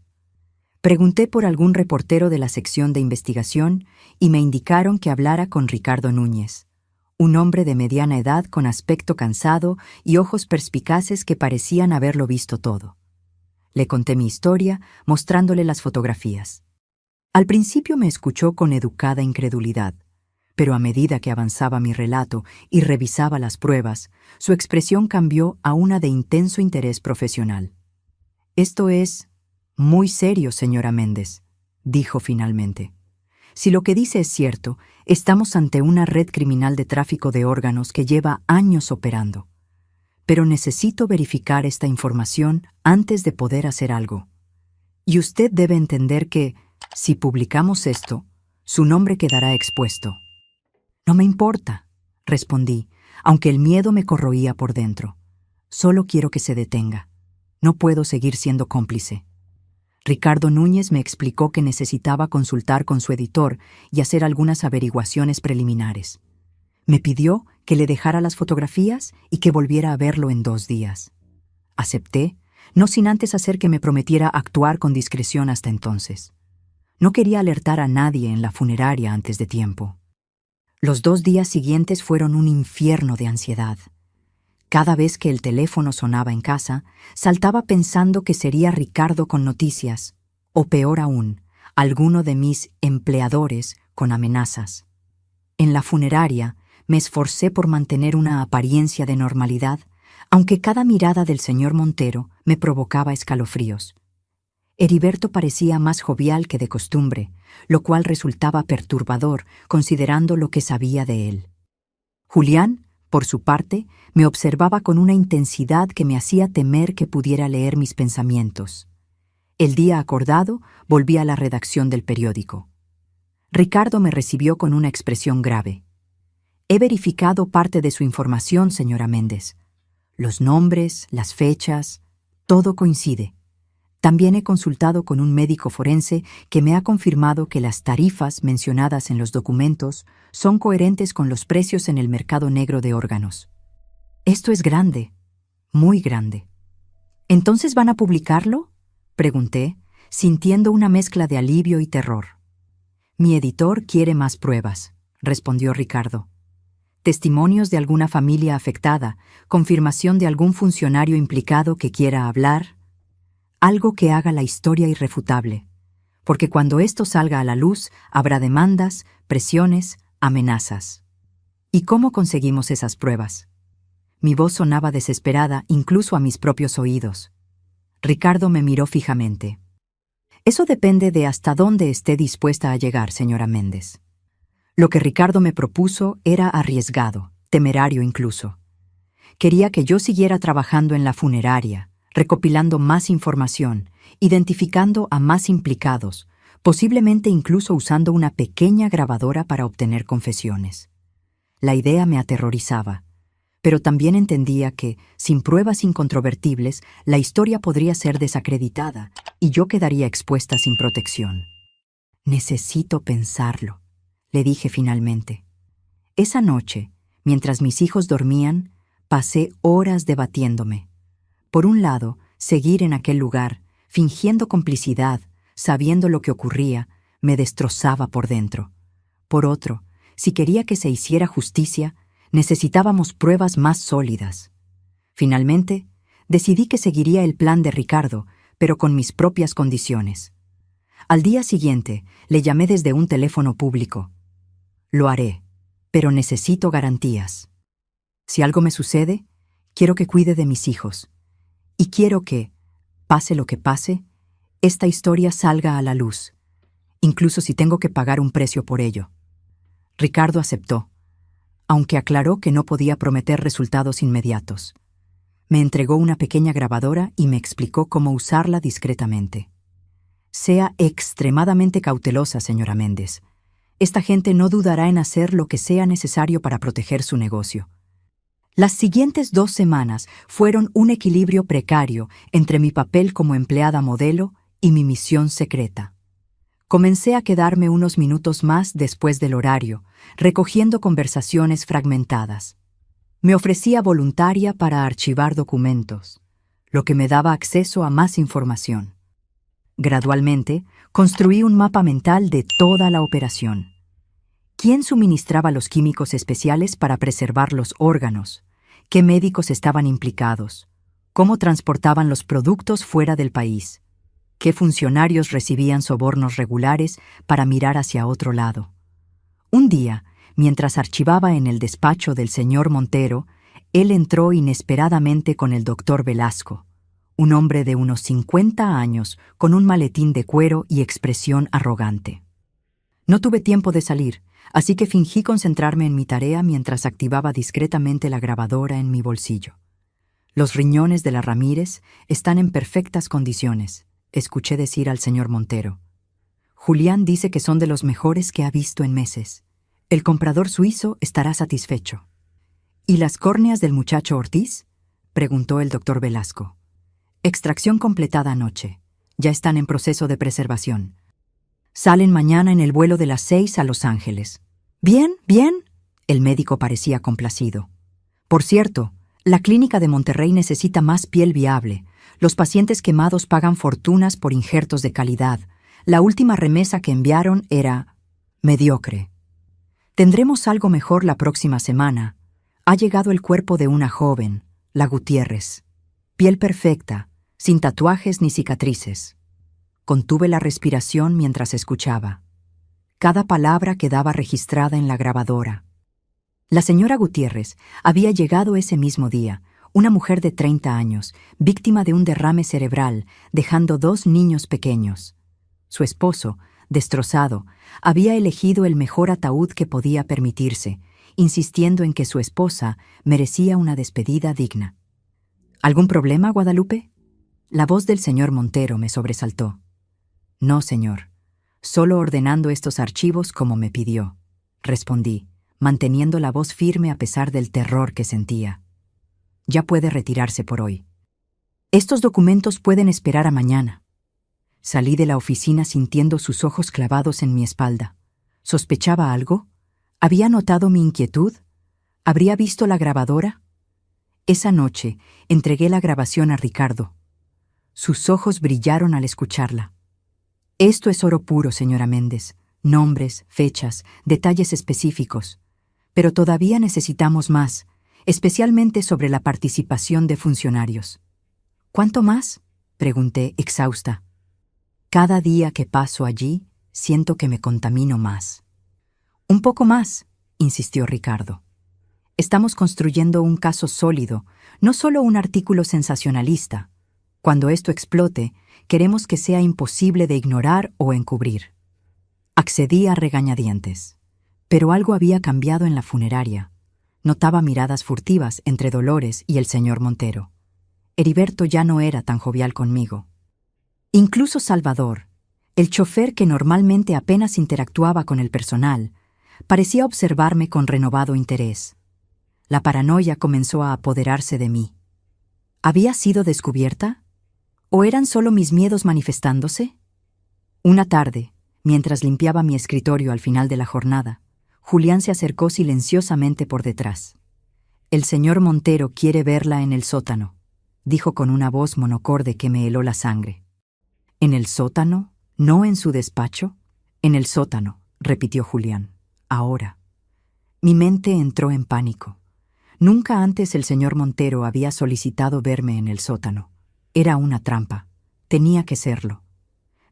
Pregunté por algún reportero de la sección de investigación y me indicaron que hablara con Ricardo Núñez, un hombre de mediana edad con aspecto cansado y ojos perspicaces que parecían haberlo visto todo. Le conté mi historia, mostrándole las fotografías. Al principio me escuchó con educada incredulidad, pero a medida que avanzaba mi relato y revisaba las pruebas, su expresión cambió a una de intenso interés profesional. «Esto es muy serio, señora Méndez», dijo finalmente. «Si lo que dice es cierto, estamos ante una red criminal de tráfico de órganos que lleva años operando. Pero necesito verificar esta información antes de poder hacer algo. Y usted debe entender que, si publicamos esto, su nombre quedará expuesto». «No me importa», respondí, aunque el miedo me corroía por dentro. «Solo quiero que se detenga. No puedo seguir siendo cómplice». Ricardo Núñez me explicó que necesitaba consultar con su editor y hacer algunas averiguaciones preliminares. Me pidió que le dejara las fotografías y que volviera a verlo en 2 días. Acepté, no sin antes hacer que me prometiera actuar con discreción hasta entonces. No quería alertar a nadie en la funeraria antes de tiempo. Los 2 días siguientes fueron un infierno de ansiedad. Cada vez que el teléfono sonaba en casa, saltaba pensando que sería Ricardo con noticias, o peor aún, alguno de mis empleadores con amenazas. En la funeraria, me esforcé por mantener una apariencia de normalidad, aunque cada mirada del señor Montero me provocaba escalofríos. Heriberto parecía más jovial que de costumbre, lo cual resultaba perturbador considerando lo que sabía de él. Julián, por su parte, me observaba con una intensidad que me hacía temer que pudiera leer mis pensamientos. El día acordado, volví a la redacción del periódico. Ricardo me recibió con una expresión grave. «He verificado parte de su información, señora Méndez. Los nombres, las fechas, todo coincide. También he consultado con un médico forense que me ha confirmado que las tarifas mencionadas en los documentos son coherentes con los precios en el mercado negro de órganos. Esto es grande, muy grande». «¿Entonces van a publicarlo?», pregunté, sintiendo una mezcla de alivio y terror. «Mi editor quiere más pruebas», respondió Ricardo. «Testimonios de alguna familia afectada, confirmación de algún funcionario implicado que quiera hablar. Algo que haga la historia irrefutable, porque cuando esto salga a la luz habrá demandas, presiones, amenazas». «¿Y cómo conseguimos esas pruebas?». Mi voz sonaba desesperada incluso a mis propios oídos. Ricardo me miró fijamente. «Eso depende de hasta dónde esté dispuesta a llegar, señora Méndez». Lo que Ricardo me propuso era arriesgado, temerario incluso. Quería que yo siguiera trabajando en la funeraria, recopilando más información, identificando a más implicados, posiblemente incluso usando una pequeña grabadora para obtener confesiones. La idea me aterrorizaba, pero también entendía que, sin pruebas incontrovertibles, la historia podría ser desacreditada y yo quedaría expuesta sin protección. «Necesito pensarlo», le dije finalmente. Esa noche, mientras mis hijos dormían, pasé horas debatiéndome. Por un lado, seguir en aquel lugar, fingiendo complicidad, sabiendo lo que ocurría, me destrozaba por dentro. Por otro, si quería que se hiciera justicia, necesitábamos pruebas más sólidas. Finalmente, decidí que seguiría el plan de Ricardo, pero con mis propias condiciones. Al día siguiente, le llamé desde un teléfono público. «Lo haré, pero necesito garantías. Si algo me sucede, quiero que cuide de mis hijos. Y quiero que, pase lo que pase, esta historia salga a la luz, incluso si tengo que pagar un precio por ello». Ricardo aceptó, aunque aclaró que no podía prometer resultados inmediatos. Me entregó una pequeña grabadora y me explicó cómo usarla discretamente. «Sea extremadamente cautelosa, señora Méndez. Esta gente no dudará en hacer lo que sea necesario para proteger su negocio». Las siguientes 2 semanas fueron un equilibrio precario entre mi papel como empleada modelo y mi misión secreta. Comencé a quedarme unos minutos más después del horario, recogiendo conversaciones fragmentadas. Me ofrecía voluntaria para archivar documentos, lo que me daba acceso a más información. Gradualmente, construí un mapa mental de toda la operación. ¿Quién suministraba los químicos especiales para preservar los órganos? ¿Qué médicos estaban implicados? ¿Cómo transportaban los productos fuera del país? ¿Qué funcionarios recibían sobornos regulares para mirar hacia otro lado? Un día, mientras archivaba en el despacho del señor Montero, él entró inesperadamente con el doctor Velasco, un hombre de unos 50 años con un maletín de cuero y expresión arrogante. No tuve tiempo de salir, así que fingí concentrarme en mi tarea mientras activaba discretamente la grabadora en mi bolsillo. «Los riñones de la Ramírez están en perfectas condiciones», escuché decir al señor Montero. «Julián dice que son de los mejores que ha visto en meses. El comprador suizo estará satisfecho». «¿Y las córneas del muchacho Ortiz?», preguntó el doctor Velasco. «Extracción completada anoche. Ya están en proceso de preservación. Salen mañana en el vuelo de las 6 a Los Ángeles». «Bien, bien», el médico parecía complacido. «Por cierto, la clínica de Monterrey necesita más piel viable. Los pacientes quemados pagan fortunas por injertos de calidad. La última remesa que enviaron era mediocre. Tendremos algo mejor la próxima semana. Ha llegado el cuerpo de una joven, la Gutiérrez. Piel perfecta, sin tatuajes ni cicatrices». Contuve la respiración mientras escuchaba. Cada palabra quedaba registrada en la grabadora. La señora Gutiérrez había llegado ese mismo día, una mujer de 30 años, víctima de un derrame cerebral, dejando 2 niños pequeños. Su esposo, destrozado, había elegido el mejor ataúd que podía permitirse, insistiendo en que su esposa merecía una despedida digna. «¿Algún problema, Guadalupe?». La voz del señor Montero me sobresaltó. «No, señor. Solo ordenando estos archivos como me pidió», respondí, manteniendo la voz firme a pesar del terror que sentía. «Ya puede retirarse por hoy. Estos documentos pueden esperar a mañana». Salí de la oficina sintiendo sus ojos clavados en mi espalda. ¿Sospechaba algo? ¿Había notado mi inquietud? ¿Habría visto la grabadora? Esa noche entregué la grabación a Ricardo. Sus ojos brillaron al escucharla. «Esto es oro puro, señora Méndez. Nombres, fechas, detalles específicos. Pero todavía necesitamos más, especialmente sobre la participación de funcionarios». «¿Cuánto más?», pregunté, exhausta. «Cada día que paso allí, siento que me contamino más». «Un poco más», insistió Ricardo. «Estamos construyendo un caso sólido, no solo un artículo sensacionalista. Cuando esto explote, queremos que sea imposible de ignorar o encubrir». Accedí a regañadientes. Pero algo había cambiado en la funeraria. Notaba miradas furtivas entre Dolores y el señor Montero. Heriberto ya no era tan jovial conmigo. Incluso Salvador, el chofer que normalmente apenas interactuaba con el personal, parecía observarme con renovado interés. La paranoia comenzó a apoderarse de mí. ¿Había sido descubierta? ¿O eran solo mis miedos manifestándose? Una tarde, mientras limpiaba mi escritorio al final de la jornada, Julián se acercó silenciosamente por detrás. «El señor Montero quiere verla en el sótano», dijo con una voz monocorde que me heló la sangre. «¿En el sótano? ¿No en su despacho?» «En el sótano», repitió Julián. «Ahora». Mi mente entró en pánico. Nunca antes el señor Montero había solicitado verme en el sótano. Era una trampa. Tenía que serlo.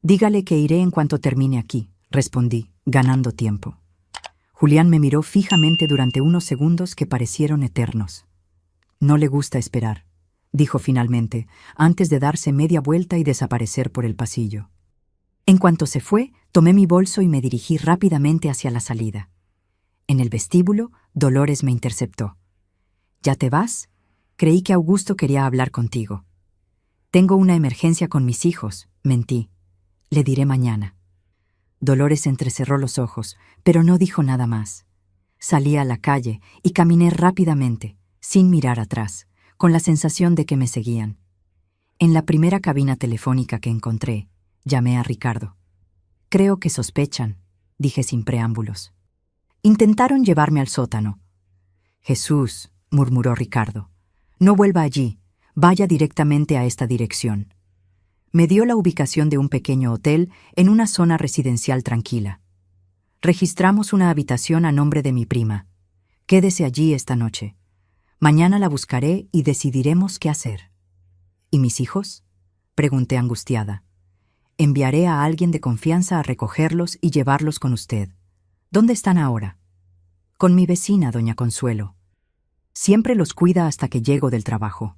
«Dígale que iré en cuanto termine aquí», respondí, ganando tiempo. Julián me miró fijamente durante unos segundos que parecieron eternos. «No le gusta esperar», dijo finalmente, antes de darse media vuelta y desaparecer por el pasillo. En cuanto se fue, tomé mi bolso y me dirigí rápidamente hacia la salida. En el vestíbulo, Dolores me interceptó. «¿Ya te vas? Creí que Augusto quería hablar contigo». «Tengo una emergencia con mis hijos», mentí. «Le diré mañana». Dolores entrecerró los ojos, pero no dijo nada más. Salí a la calle y caminé rápidamente, sin mirar atrás, con la sensación de que me seguían. En la primera cabina telefónica que encontré, llamé a Ricardo. «Creo que sospechan», dije sin preámbulos. «Intentaron llevarme al sótano». «Jesús», murmuró Ricardo, «no vuelva allí, vaya directamente a esta dirección». Me dio la ubicación de un pequeño hotel en una zona residencial tranquila. «Registramos una habitación a nombre de mi prima. Quédese allí esta noche. Mañana la buscaré y decidiremos qué hacer». «¿Y mis hijos?», pregunté angustiada. «Enviaré a alguien de confianza a recogerlos y llevarlos con usted. ¿Dónde están ahora?» «Con mi vecina, doña Consuelo. Siempre los cuida hasta que llego del trabajo».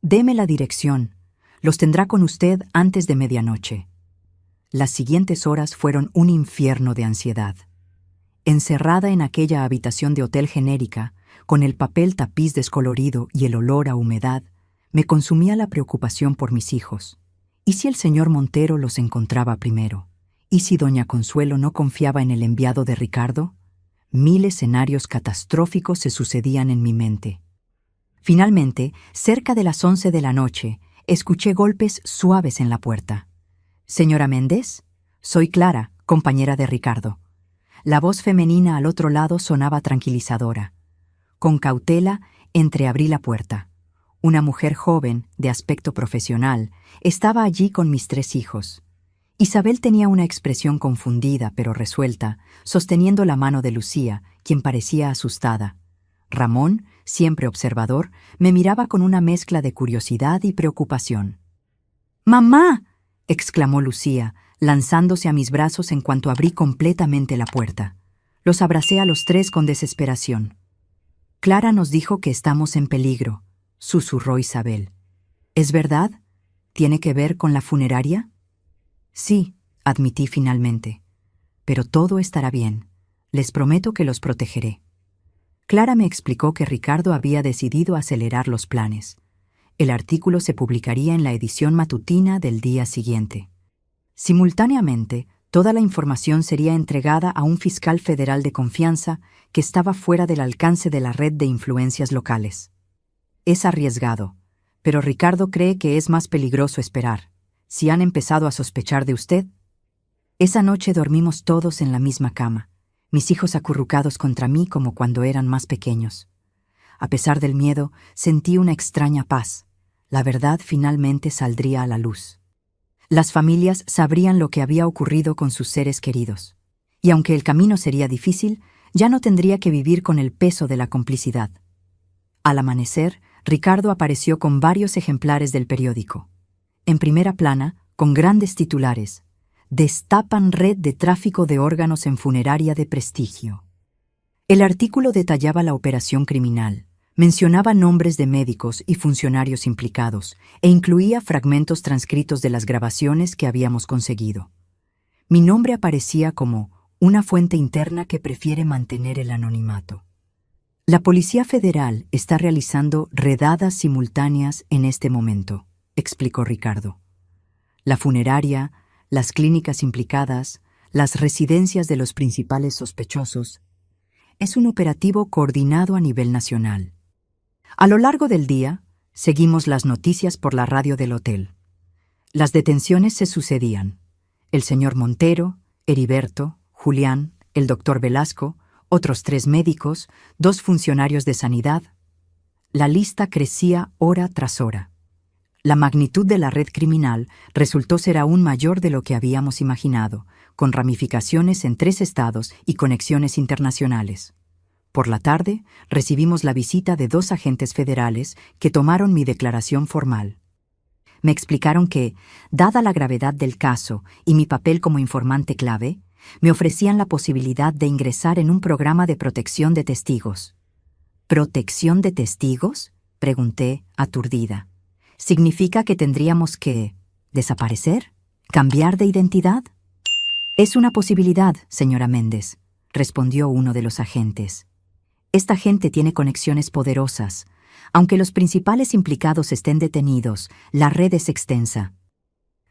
«Deme la dirección. Los tendrá con usted antes de medianoche». Las siguientes horas fueron un infierno de ansiedad. Encerrada en aquella habitación de hotel genérica, con el papel tapiz descolorido y el olor a humedad, me consumía la preocupación por mis hijos. ¿Y si el señor Montero los encontraba primero? ¿Y si doña Consuelo no confiaba en el enviado de Ricardo? 1000 escenarios catastróficos se sucedían en mi mente. Finalmente, cerca de las 11 de la noche, escuché golpes suaves en la puerta. «¿Señora Méndez? Soy Clara, compañera de Ricardo». La voz femenina al otro lado sonaba tranquilizadora. Con cautela, entreabrí la puerta. Una mujer joven, de aspecto profesional, estaba allí con mis 3 hijos. Isabel tenía una expresión confundida pero resuelta, sosteniendo la mano de Lucía, quien parecía asustada. Ramón, siempre observador, me miraba con una mezcla de curiosidad y preocupación. «¡Mamá!», exclamó Lucía, lanzándose a mis brazos en cuanto abrí completamente la puerta. Los abracé a los 3 con desesperación. «Clara nos dijo que estamos en peligro», susurró Isabel. «¿Es verdad? ¿Tiene que ver con la funeraria?» «Sí», admití finalmente. «Pero todo estará bien. Les prometo que los protegeré». Clara me explicó que Ricardo había decidido acelerar los planes. El artículo se publicaría en la edición matutina del día siguiente. Simultáneamente, toda la información sería entregada a un fiscal federal de confianza que estaba fuera del alcance de la red de influencias locales. Es arriesgado, pero Ricardo cree que es más peligroso esperar. Si han empezado a sospechar de usted. Esa noche dormimos todos en la misma cama, mis hijos acurrucados contra mí como cuando eran más pequeños. A pesar del miedo, sentí una extraña paz. La verdad finalmente saldría a la luz. Las familias sabrían lo que había ocurrido con sus seres queridos. Y aunque el camino sería difícil, ya no tendría que vivir con el peso de la complicidad. Al amanecer, Ricardo apareció con varios ejemplares del periódico. En primera plana, con grandes titulares: «Destapan red de tráfico de órganos en funeraria de prestigio». El artículo detallaba la operación criminal, mencionaba nombres de médicos y funcionarios implicados e incluía fragmentos transcritos de las grabaciones que habíamos conseguido. Mi nombre aparecía como una fuente interna que prefiere mantener el anonimato. La Policía Federal está realizando redadas simultáneas en este momento, explicó Ricardo. La funeraria, las clínicas implicadas, las residencias de los principales sospechosos. Es un operativo coordinado a nivel nacional. A lo largo del día, seguimos las noticias por la radio del hotel. Las detenciones se sucedían. El señor Montero, Heriberto, Julián, el doctor Velasco, otros 3 médicos, 2 funcionarios de sanidad. La lista crecía hora tras hora. La magnitud de la red criminal resultó ser aún mayor de lo que habíamos imaginado, con ramificaciones en 3 estados y conexiones internacionales. Por la tarde, recibimos la visita de 2 agentes federales que tomaron mi declaración formal. Me explicaron que, dada la gravedad del caso y mi papel como informante clave, me ofrecían la posibilidad de ingresar en un programa de protección de testigos. ¿Protección de testigos?, pregunté, aturdida. ¿Significa que tendríamos que desaparecer? ¿Cambiar de identidad? Es una posibilidad, señora Méndez, respondió uno de los agentes. Esta gente tiene conexiones poderosas. Aunque los principales implicados estén detenidos, la red es extensa.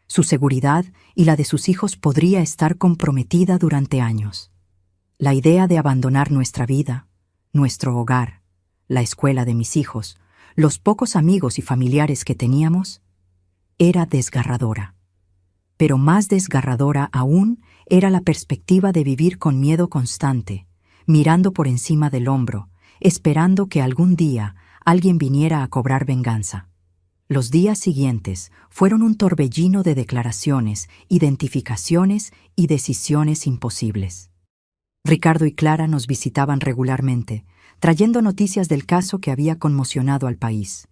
Su seguridad y la de sus hijos podría estar comprometida durante años. La idea de abandonar nuestra vida, nuestro hogar, la escuela de mis hijos, los pocos amigos y familiares que teníamos, era desgarradora. Pero más desgarradora aún era la perspectiva de vivir con miedo constante, mirando por encima del hombro, esperando que algún día alguien viniera a cobrar venganza. Los días siguientes fueron un torbellino de declaraciones, identificaciones y decisiones imposibles. Ricardo y Clara nos visitaban regularmente, trayendo noticias del caso que había conmocionado al país.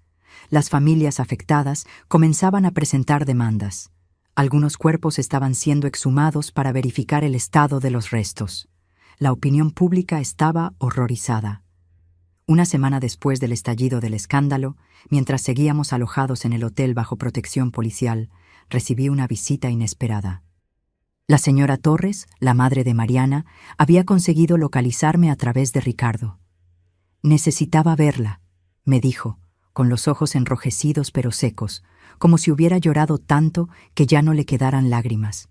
Las familias afectadas comenzaban a presentar demandas. Algunos cuerpos estaban siendo exhumados para verificar el estado de los restos. La opinión pública estaba horrorizada. Una semana después del estallido del escándalo, mientras seguíamos alojados en el hotel bajo protección policial, recibí una visita inesperada. La señora Torres, la madre de Mariana, había conseguido localizarme a través de Ricardo. Necesitaba verla, me dijo, con los ojos enrojecidos pero secos, como si hubiera llorado tanto que ya no le quedaran lágrimas.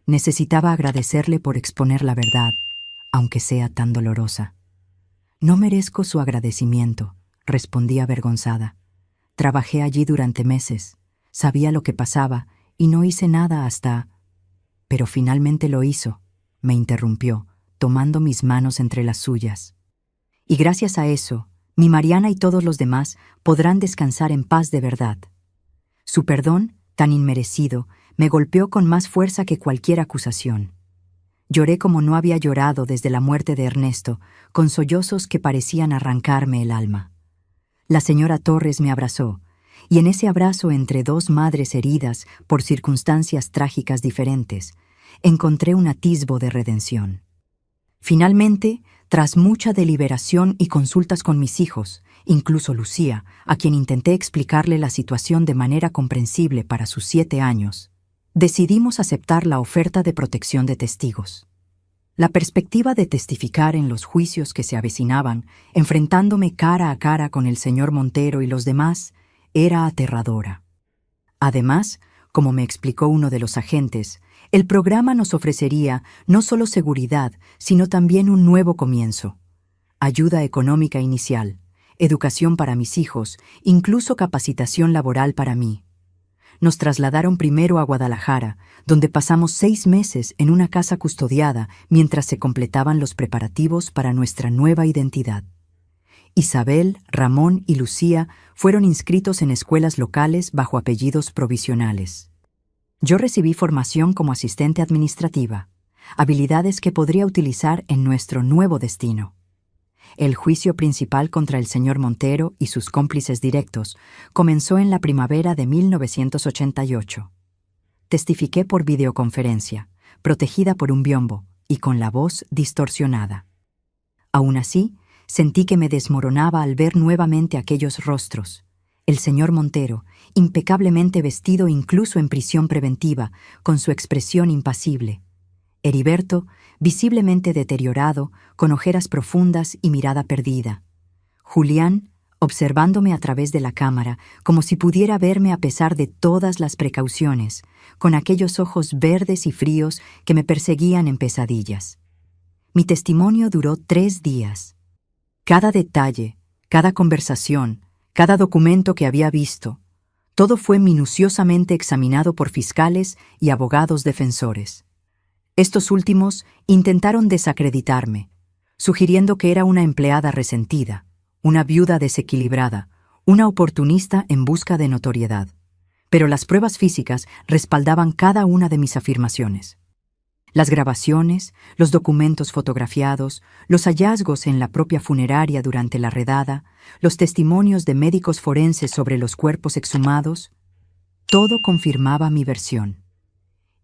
Necesitaba agradecerle por exponer la verdad, aunque sea tan dolorosa. No merezco su agradecimiento, respondí avergonzada. Trabajé allí durante meses, sabía lo que pasaba y no hice nada hasta... Pero finalmente lo hizo, me interrumpió, tomando mis manos entre las suyas. Y gracias a eso, mi Mariana y todos los demás podrán descansar en paz de verdad. Su perdón, tan inmerecido, me golpeó con más fuerza que cualquier acusación. Lloré como no había llorado desde la muerte de Ernesto, con sollozos que parecían arrancarme el alma. La señora Torres me abrazó, y en ese abrazo entre 2 madres heridas por circunstancias trágicas diferentes, encontré un atisbo de redención. Finalmente, tras mucha deliberación y consultas con mis hijos, incluso Lucía, a quien intenté explicarle la situación de manera comprensible para sus 7 años, decidimos aceptar la oferta de protección de testigos. La perspectiva de testificar en los juicios que se avecinaban, enfrentándome cara a cara con el señor Montero y los demás, era aterradora. Además, como me explicó uno de los agentes, el programa nos ofrecería no solo seguridad, sino también un nuevo comienzo. Ayuda económica inicial, educación para mis hijos, incluso capacitación laboral para mí. Nos trasladaron primero a Guadalajara, donde pasamos 6 meses en una casa custodiada mientras se completaban los preparativos para nuestra nueva identidad. Isabel, Ramón y Lucía fueron inscritos en escuelas locales bajo apellidos provisionales. Yo recibí formación como asistente administrativa, habilidades que podría utilizar en nuestro nuevo destino. El juicio principal contra el señor Montero y sus cómplices directos comenzó en la primavera de 1988. Testifiqué por videoconferencia, protegida por un biombo y con la voz distorsionada. Aún así, sentí que me desmoronaba al ver nuevamente aquellos rostros. El señor Montero, impecablemente vestido incluso en prisión preventiva, con su expresión impasible. Heriberto, visiblemente deteriorado, con ojeras profundas y mirada perdida. Julián, observándome a través de la cámara, como si pudiera verme a pesar de todas las precauciones, con aquellos ojos verdes y fríos que me perseguían en pesadillas. Mi testimonio duró 3 días. Cada detalle, cada conversación, cada documento que había visto, todo fue minuciosamente examinado por fiscales y abogados defensores. Estos últimos intentaron desacreditarme, sugiriendo que era una empleada resentida, una viuda desequilibrada, una oportunista en busca de notoriedad. Pero las pruebas físicas respaldaban cada una de mis afirmaciones. Las grabaciones, los documentos fotografiados, los hallazgos en la propia funeraria durante la redada, los testimonios de médicos forenses sobre los cuerpos exhumados, todo confirmaba mi versión.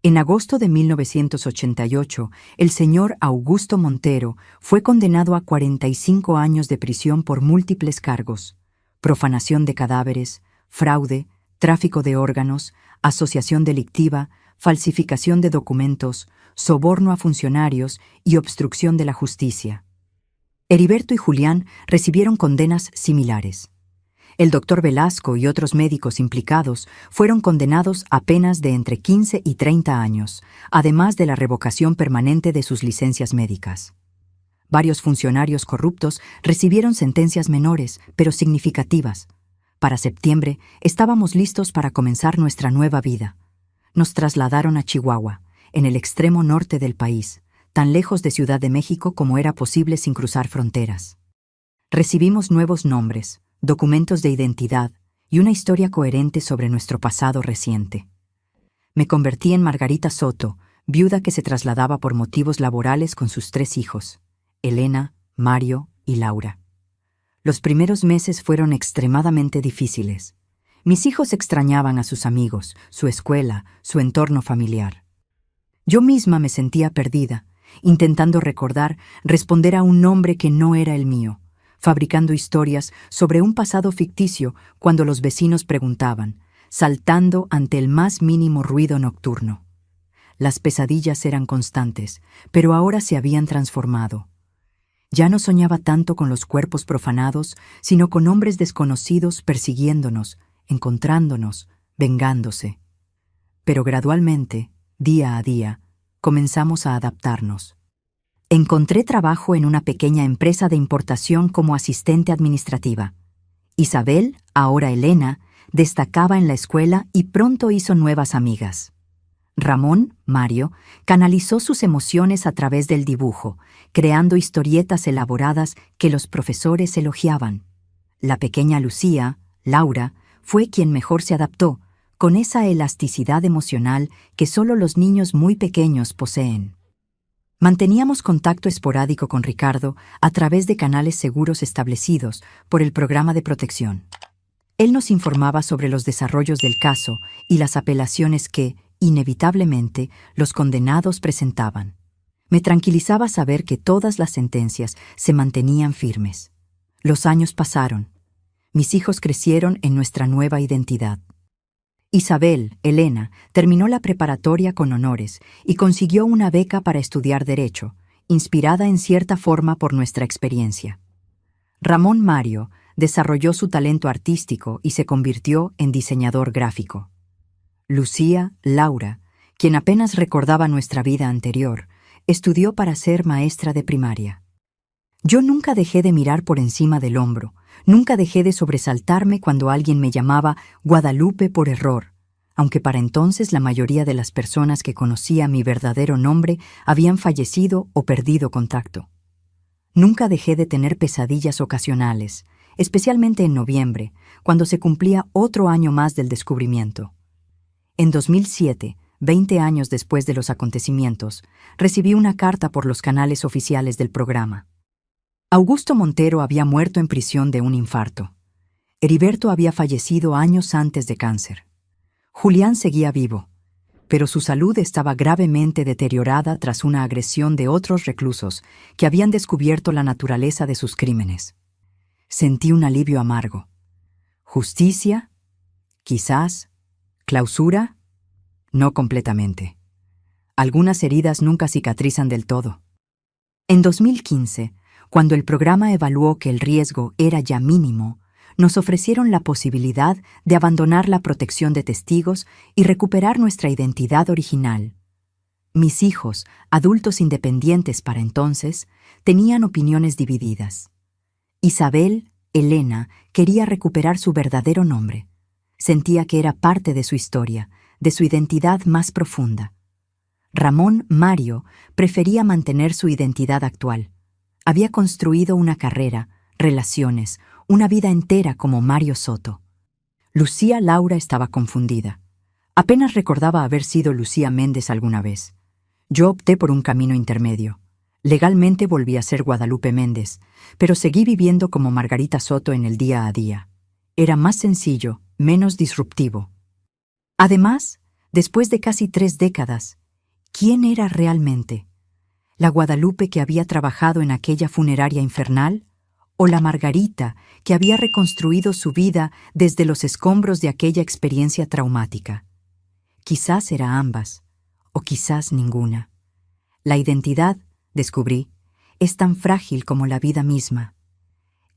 En agosto de 1988, el señor Augusto Montero fue condenado a 45 años de prisión por múltiples cargos: profanación de cadáveres, fraude, tráfico de órganos, asociación delictiva, falsificación de documentos, soborno a funcionarios y obstrucción de la justicia. Heriberto y Julián recibieron condenas similares. El doctor Velasco y otros médicos implicados fueron condenados a penas de entre 15 y 30 años, además de la revocación permanente de sus licencias médicas. Varios funcionarios corruptos recibieron sentencias menores, pero significativas. Para septiembre estábamos listos para comenzar nuestra nueva vida. Nos trasladaron a Chihuahua, en el extremo norte del país, tan lejos de Ciudad de México como era posible sin cruzar fronteras. Recibimos nuevos nombres, documentos de identidad y una historia coherente sobre nuestro pasado reciente. Me convertí en Margarita Soto, viuda que se trasladaba por motivos laborales con sus 3 hijos, Elena, Mario y Laura. Los primeros meses fueron extremadamente difíciles. Mis hijos extrañaban a sus amigos, su escuela, su entorno familiar. Yo misma me sentía perdida, intentando responder a un nombre que no era el mío, fabricando historias sobre un pasado ficticio cuando los vecinos preguntaban, saltando ante el más mínimo ruido nocturno. Las pesadillas eran constantes, pero ahora se habían transformado. Ya no soñaba tanto con los cuerpos profanados, sino con hombres desconocidos persiguiéndonos, encontrándonos, vengándose. Pero gradualmente, día a día, comenzamos a adaptarnos. Encontré trabajo en una pequeña empresa de importación como asistente administrativa. Isabel, ahora Elena, destacaba en la escuela y pronto hizo nuevas amigas. Ramón, Mario, canalizó sus emociones a través del dibujo, creando historietas elaboradas que los profesores elogiaban. La pequeña Lucía, Laura, fue quien mejor se adaptó, con esa elasticidad emocional que solo los niños muy pequeños poseen. Manteníamos contacto esporádico con Ricardo a través de canales seguros establecidos por el programa de protección. Él nos informaba sobre los desarrollos del caso y las apelaciones que, inevitablemente, los condenados presentaban. Me tranquilizaba saber que todas las sentencias se mantenían firmes. Los años pasaron. Mis hijos crecieron en nuestra nueva identidad. Isabel, Elena, terminó la preparatoria con honores y consiguió una beca para estudiar Derecho, inspirada en cierta forma por nuestra experiencia. Ramón Mario desarrolló su talento artístico y se convirtió en diseñador gráfico. Lucía, Laura, quien apenas recordaba nuestra vida anterior, estudió para ser maestra de primaria. Yo nunca dejé de mirar por encima del hombro, nunca dejé de sobresaltarme cuando alguien me llamaba Guadalupe por error, aunque para entonces la mayoría de las personas que conocía mi verdadero nombre habían fallecido o perdido contacto. Nunca dejé de tener pesadillas ocasionales, especialmente en noviembre, cuando se cumplía otro año más del descubrimiento. En 2007, 20 años después de los acontecimientos, recibí una carta por los canales oficiales del programa. Augusto Montero había muerto en prisión de un infarto. Heriberto había fallecido años antes de cáncer. Julián seguía vivo, pero su salud estaba gravemente deteriorada tras una agresión de otros reclusos que habían descubierto la naturaleza de sus crímenes. Sentí un alivio amargo. ¿Justicia? Quizás. ¿Clausura? No completamente. Algunas heridas nunca cicatrizan del todo. En 2015, Cuando el programa evaluó que el riesgo era ya mínimo, nos ofrecieron la posibilidad de abandonar la protección de testigos y recuperar nuestra identidad original. Mis hijos, adultos independientes para entonces, tenían opiniones divididas. Isabel, Elena, quería recuperar su verdadero nombre. Sentía que era parte de su historia, de su identidad más profunda. Ramón, Mario, prefería mantener su identidad actual. Había construido una carrera, relaciones, una vida entera como Mario Soto. Lucía Laura estaba confundida. Apenas recordaba haber sido Lucía Méndez alguna vez. Yo opté por un camino intermedio. Legalmente volví a ser Guadalupe Méndez, pero seguí viviendo como Margarita Soto en el día a día. Era más sencillo, menos disruptivo. Además, después de casi 3 décadas, ¿quién era realmente? ¿La Guadalupe que había trabajado en aquella funeraria infernal? ¿O la Margarita que había reconstruido su vida desde los escombros de aquella experiencia traumática? Quizás era ambas, o quizás ninguna. La identidad, descubrí, es tan frágil como la vida misma.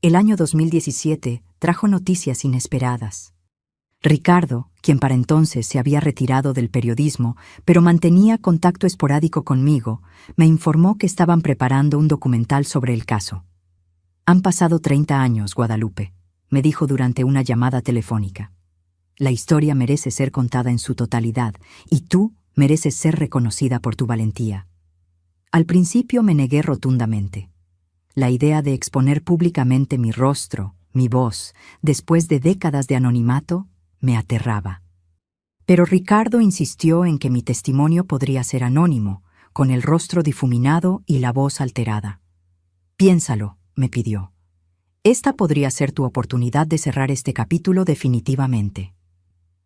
El año 2017 trajo noticias inesperadas. Ricardo, quien para entonces se había retirado del periodismo, pero mantenía contacto esporádico conmigo, me informó que estaban preparando un documental sobre el caso. «Han pasado 30 años, Guadalupe», me dijo durante una llamada telefónica. «La historia merece ser contada en su totalidad, y tú mereces ser reconocida por tu valentía». Al principio me negué rotundamente. La idea de exponer públicamente mi rostro, mi voz, después de décadas de anonimato, me aterraba. Pero Ricardo insistió en que mi testimonio podría ser anónimo, con el rostro difuminado y la voz alterada. «Piénsalo», me pidió. «Esta podría ser tu oportunidad de cerrar este capítulo definitivamente».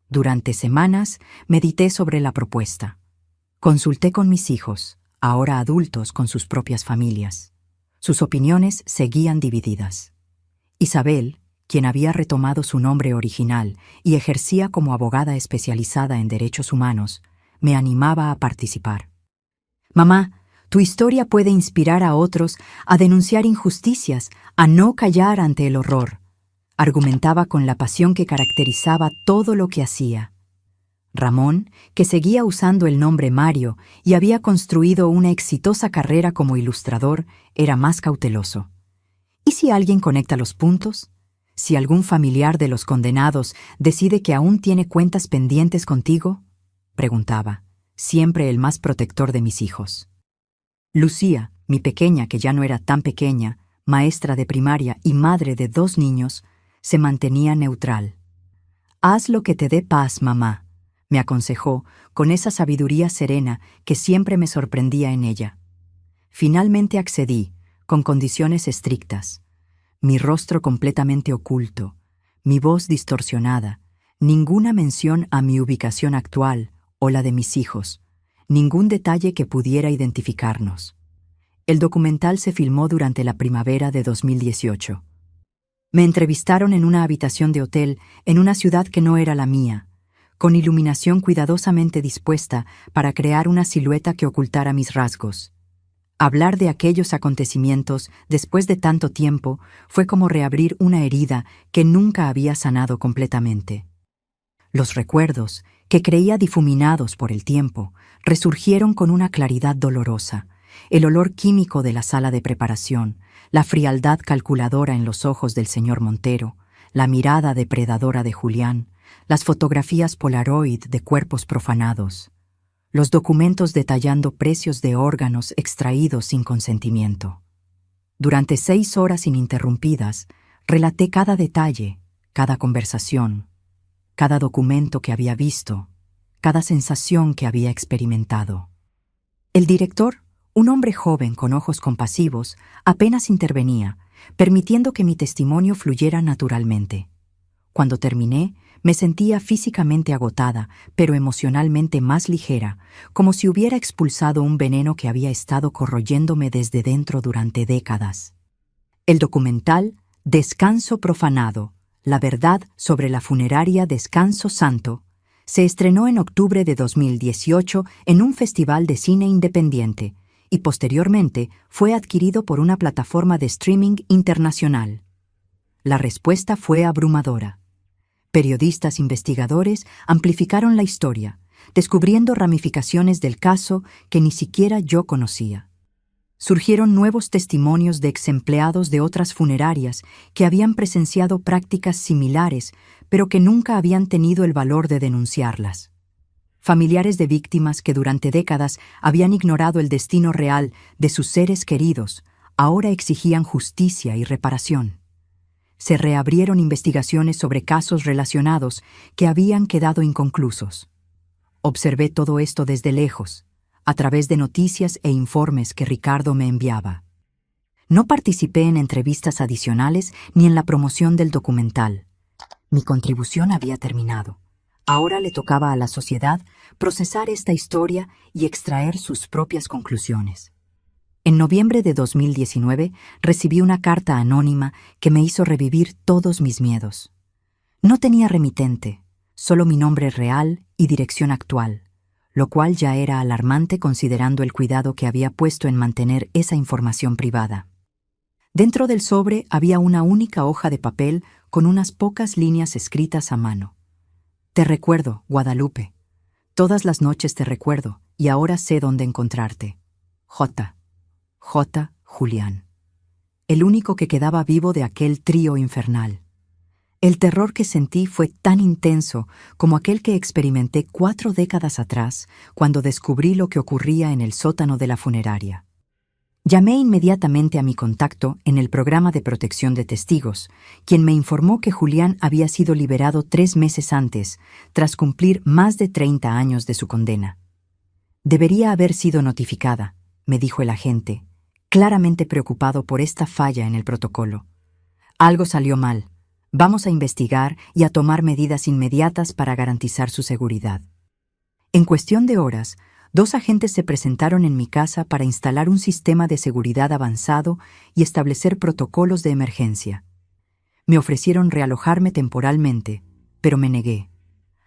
Durante semanas medité sobre la propuesta. Consulté con mis hijos, ahora adultos con sus propias familias. Sus opiniones seguían divididas. Isabel, quien había retomado su nombre original y ejercía como abogada especializada en derechos humanos, me animaba a participar. «Mamá, tu historia puede inspirar a otros a denunciar injusticias, a no callar ante el horror», argumentaba con la pasión que caracterizaba todo lo que hacía. Ramón, que seguía usando el nombre Mario y había construido una exitosa carrera como ilustrador, era más cauteloso. ¿Y si alguien conecta los puntos? ¿Si algún familiar de los condenados decide que aún tiene cuentas pendientes contigo?, preguntaba, siempre el más protector de mis hijos. Lucía, mi pequeña que ya no era tan pequeña, maestra de primaria y madre de 2 niños, se mantenía neutral. «Haz lo que te dé paz, mamá», me aconsejó con esa sabiduría serena que siempre me sorprendía en ella. Finalmente accedí, con condiciones estrictas. Mi rostro completamente oculto, mi voz distorsionada, ninguna mención a mi ubicación actual o la de mis hijos, ningún detalle que pudiera identificarnos. El documental se filmó durante la primavera de 2018. Me entrevistaron en una habitación de hotel en una ciudad que no era la mía, con iluminación cuidadosamente dispuesta para crear una silueta que ocultara mis rasgos. Hablar de aquellos acontecimientos después de tanto tiempo fue como reabrir una herida que nunca había sanado completamente. Los recuerdos, que creía difuminados por el tiempo, resurgieron con una claridad dolorosa. El olor químico de la sala de preparación, la frialdad calculadora en los ojos del señor Montero, la mirada depredadora de Julián, las fotografías Polaroid de cuerpos profanados, los documentos detallando precios de órganos extraídos sin consentimiento. Durante 6 horas ininterrumpidas, relaté cada detalle, cada conversación, cada documento que había visto, cada sensación que había experimentado. El director, un hombre joven con ojos compasivos, apenas intervenía, permitiendo que mi testimonio fluyera naturalmente. Cuando terminé, me sentía físicamente agotada, pero emocionalmente más ligera, como si hubiera expulsado un veneno que había estado corroyéndome desde dentro durante décadas. El documental Descanso profanado, la verdad sobre la funeraria Descanso Santo, se estrenó en octubre de 2018 en un festival de cine independiente y posteriormente fue adquirido por una plataforma de streaming internacional. La respuesta fue abrumadora. Periodistas investigadores amplificaron la historia, descubriendo ramificaciones del caso que ni siquiera yo conocía. Surgieron nuevos testimonios de exempleados de otras funerarias que habían presenciado prácticas similares, pero que nunca habían tenido el valor de denunciarlas. Familiares de víctimas que durante décadas habían ignorado el destino real de sus seres queridos, ahora exigían justicia y reparación. Se reabrieron investigaciones sobre casos relacionados que habían quedado inconclusos. Observé todo esto desde lejos, a través de noticias e informes que Ricardo me enviaba. No participé en entrevistas adicionales ni en la promoción del documental. Mi contribución había terminado. Ahora le tocaba a la sociedad procesar esta historia y extraer sus propias conclusiones. En noviembre de 2019 recibí una carta anónima que me hizo revivir todos mis miedos. No tenía remitente, solo mi nombre real y dirección actual, lo cual ya era alarmante considerando el cuidado que había puesto en mantener esa información privada. Dentro del sobre había una única hoja de papel con unas pocas líneas escritas a mano. Te recuerdo, Guadalupe. Todas las noches te recuerdo y ahora sé dónde encontrarte. J. Julián. El único que quedaba vivo de aquel trío infernal. El terror que sentí fue tan intenso como aquel que experimenté 4 décadas atrás, cuando descubrí lo que ocurría en el sótano de la funeraria. Llamé inmediatamente a mi contacto en el programa de protección de testigos, quien me informó que Julián había sido liberado 3 meses antes, tras cumplir más de 30 años de su condena. Debería haber sido notificada, me dijo el agente, claramente preocupado por esta falla en el protocolo. Algo salió mal. Vamos a investigar y a tomar medidas inmediatas para garantizar su seguridad. En cuestión de horas, 2 agentes se presentaron en mi casa para instalar un sistema de seguridad avanzado y establecer protocolos de emergencia. Me ofrecieron realojarme temporalmente, pero me negué.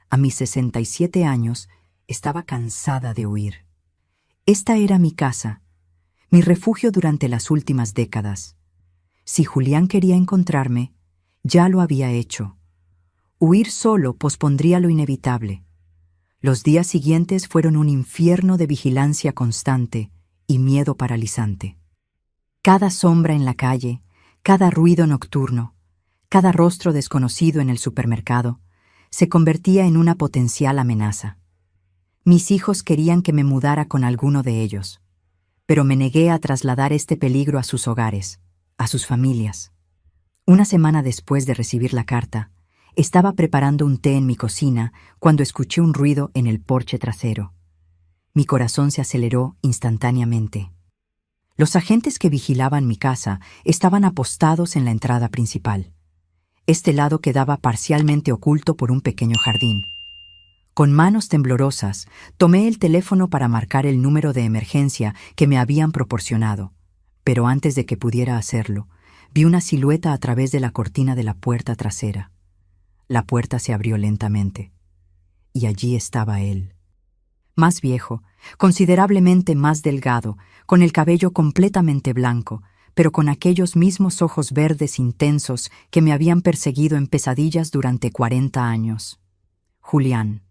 A mis 67 años, estaba cansada de huir. Esta era mi casa, mi refugio durante las últimas décadas. Si Julián quería encontrarme, ya lo había hecho. Huir solo pospondría lo inevitable. Los días siguientes fueron un infierno de vigilancia constante y miedo paralizante. Cada sombra en la calle, cada ruido nocturno, cada rostro desconocido en el supermercado, se convertía en una potencial amenaza. Mis hijos querían que me mudara con alguno de ellos, pero me negué a trasladar este peligro a sus hogares, a sus familias. Una semana después de recibir la carta, estaba preparando un té en mi cocina cuando escuché un ruido en el porche trasero. Mi corazón se aceleró instantáneamente. Los agentes que vigilaban mi casa estaban apostados en la entrada principal. Este lado quedaba parcialmente oculto por un pequeño jardín. Con manos temblorosas, tomé el teléfono para marcar el número de emergencia que me habían proporcionado, pero antes de que pudiera hacerlo, vi una silueta a través de la cortina de la puerta trasera. La puerta se abrió lentamente, y allí estaba él. Más viejo, considerablemente más delgado, con el cabello completamente blanco, pero con aquellos mismos ojos verdes intensos que me habían perseguido en pesadillas durante 40 años. Julián.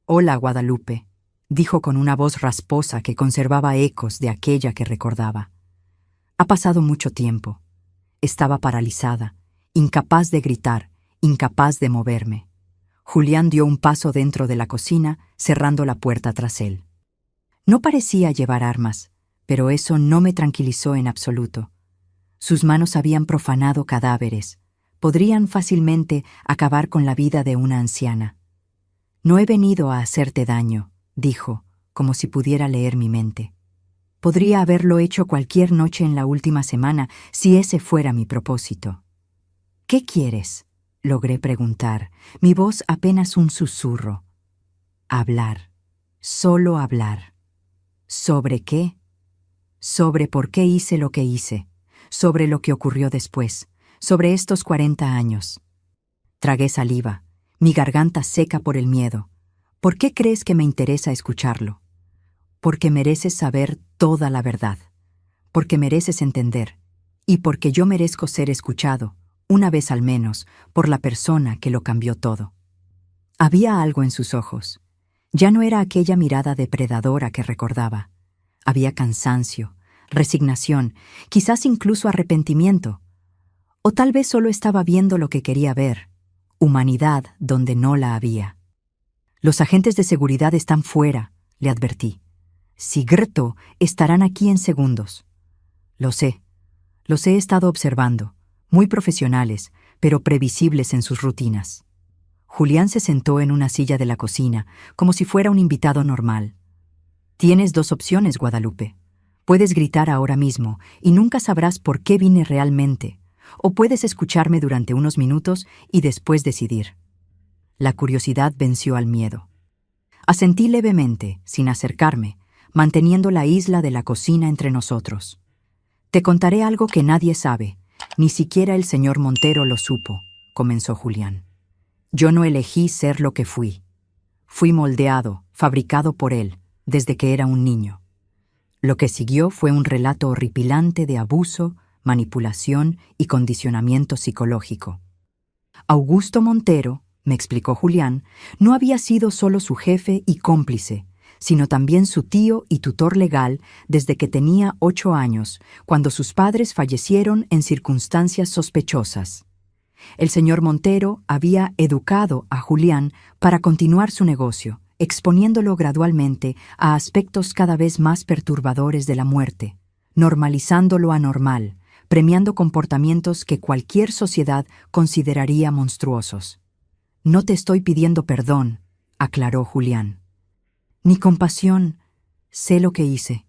«Hola, Guadalupe», dijo con una voz rasposa que conservaba ecos de aquella que recordaba. Ha pasado mucho tiempo. Estaba paralizada, incapaz de gritar, incapaz de moverme. Julián dio un paso dentro de la cocina, cerrando la puerta tras él. No parecía llevar armas, pero eso no me tranquilizó en absoluto. Sus manos habían profanado cadáveres. Podrían fácilmente acabar con la vida de una anciana. «No he venido a hacerte daño», dijo, como si pudiera leer mi mente. Podría haberlo hecho cualquier noche en la última semana si ese fuera mi propósito. «¿Qué quieres?», logré preguntar, mi voz apenas un susurro. Hablar. Solo hablar. ¿Sobre qué? Sobre por qué hice lo que hice, sobre lo que ocurrió después, sobre estos 40 años. Tragué saliva, mi garganta seca por el miedo. ¿Por qué crees que me interesa escucharlo? Porque mereces saber toda la verdad, porque mereces entender, y porque yo merezco ser escuchado, una vez al menos, por la persona que lo cambió todo. Había algo en sus ojos. Ya no era aquella mirada depredadora que recordaba. Había cansancio, resignación, quizás incluso arrepentimiento. O tal vez solo estaba viendo lo que quería ver, humanidad donde no la había. Los agentes de seguridad están fuera, le advertí. Sigurto estarán aquí en segundos. Los he estado observando, muy profesionales, pero previsibles en sus rutinas. Julián se sentó en una silla de la cocina, como si fuera un invitado normal. Tienes dos opciones, Guadalupe. Puedes gritar ahora mismo y nunca sabrás por qué vine realmente, o puedes escucharme durante unos minutos y después decidir. La curiosidad venció al miedo. Asentí levemente, sin acercarme, manteniendo la isla de la cocina entre nosotros. Te contaré algo que nadie sabe, ni siquiera el señor Montero lo supo, comenzó Julián. Yo no elegí ser lo que fui. Fui moldeado, fabricado por él, desde que era un niño. Lo que siguió fue un relato horripilante de abuso, manipulación y condicionamiento psicológico. Augusto Montero, me explicó Julián, no había sido solo su jefe y cómplice, sino también su tío y tutor legal desde que tenía 8 años, cuando sus padres fallecieron en circunstancias sospechosas. El señor Montero había educado a Julián para continuar su negocio, exponiéndolo gradualmente a aspectos cada vez más perturbadores de la muerte, normalizando lo anormal, premiando comportamientos que cualquier sociedad consideraría monstruosos. No te estoy pidiendo perdón, aclaró Julián. Ni compasión, sé lo que hice.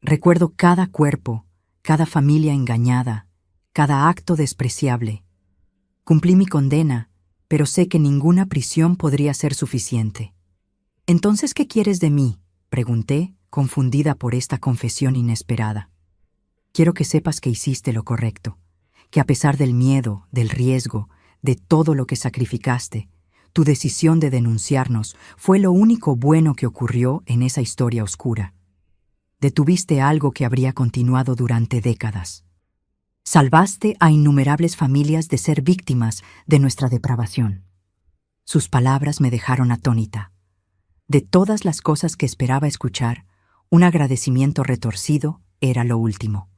Recuerdo cada cuerpo, cada familia engañada, cada acto despreciable. Cumplí mi condena, pero sé que ninguna prisión podría ser suficiente. ¿Entonces qué quieres de mí?, pregunté, confundida por esta confesión inesperada. Quiero que sepas que hiciste lo correcto, que a pesar del miedo, del riesgo, de todo lo que sacrificaste, tu decisión de denunciarnos fue lo único bueno que ocurrió en esa historia oscura. Detuviste algo que habría continuado durante décadas. Salvaste a innumerables familias de ser víctimas de nuestra depravación. Sus palabras me dejaron atónita. De todas las cosas que esperaba escuchar, un agradecimiento retorcido era lo último.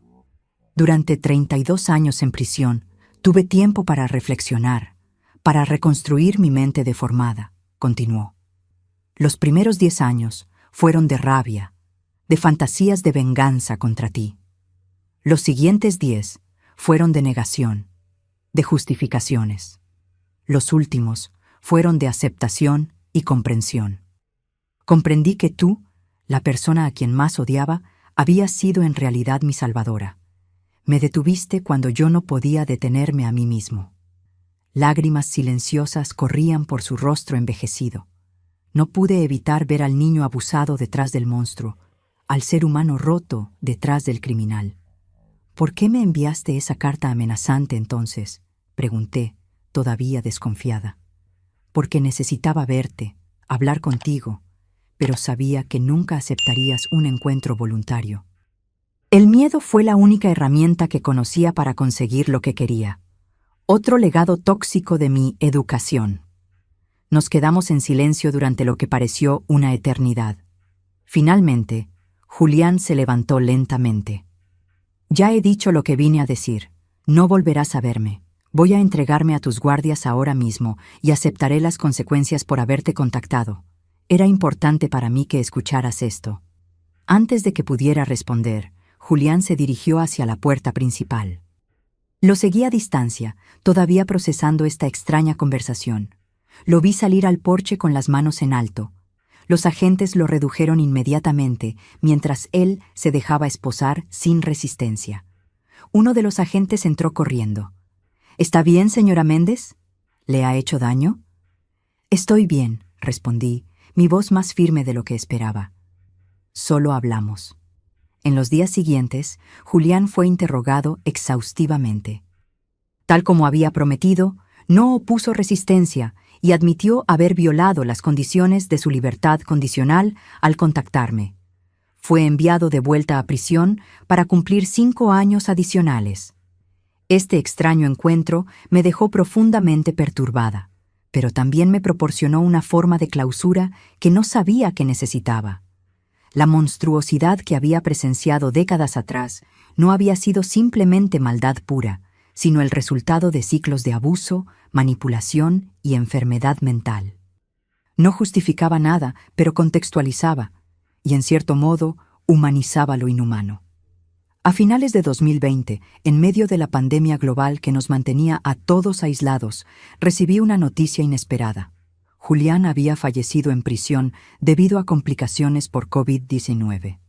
Durante 32 años en prisión, tuve tiempo para reflexionar, para reconstruir mi mente deformada, continuó. Los primeros 10 años fueron de rabia, de fantasías de venganza contra ti. Los siguientes 10 fueron de negación, de justificaciones. Los últimos fueron de aceptación y comprensión. Comprendí que tú, la persona a quien más odiaba, habías sido en realidad mi salvadora. Me detuviste cuando yo no podía detenerme a mí mismo. Lágrimas silenciosas corrían por su rostro envejecido. No pude evitar ver al niño abusado detrás del monstruo, al ser humano roto detrás del criminal. ¿Por qué me enviaste esa carta amenazante entonces?, pregunté, todavía desconfiada. Porque necesitaba verte, hablar contigo, pero sabía que nunca aceptarías un encuentro voluntario. El miedo fue la única herramienta que conocía para conseguir lo que quería. Otro legado tóxico de mi educación. Nos quedamos en silencio durante lo que pareció una eternidad. Finalmente, Julián se levantó lentamente. Ya he dicho lo que vine a decir. No volverás a verme. Voy a entregarme a tus guardias ahora mismo y aceptaré las consecuencias por haberte contactado. Era importante para mí que escucharas esto. Antes de que pudiera responder, Julián se dirigió hacia la puerta principal. Lo seguí a distancia, todavía procesando esta extraña conversación. Lo vi salir al porche con las manos en alto. Los agentes lo redujeron inmediatamente, mientras él se dejaba esposar sin resistencia. Uno de los agentes entró corriendo. ¿Está bien, señora Méndez? ¿Le ha hecho daño? Estoy bien, respondí, mi voz más firme de lo que esperaba. Solo hablamos. En los días siguientes, Julián fue interrogado exhaustivamente. Tal como había prometido, no opuso resistencia y admitió haber violado las condiciones de su libertad condicional al contactarme. Fue enviado de vuelta a prisión para cumplir 5 años adicionales. Este extraño encuentro me dejó profundamente perturbada, pero también me proporcionó una forma de clausura que no sabía que necesitaba. La monstruosidad que había presenciado décadas atrás no había sido simplemente maldad pura, sino el resultado de ciclos de abuso, manipulación y enfermedad mental. No justificaba nada, pero contextualizaba, y en cierto modo humanizaba lo inhumano. A finales de 2020, en medio de la pandemia global que nos mantenía a todos aislados, recibí una noticia inesperada. Julián había fallecido en prisión debido a complicaciones por COVID-19.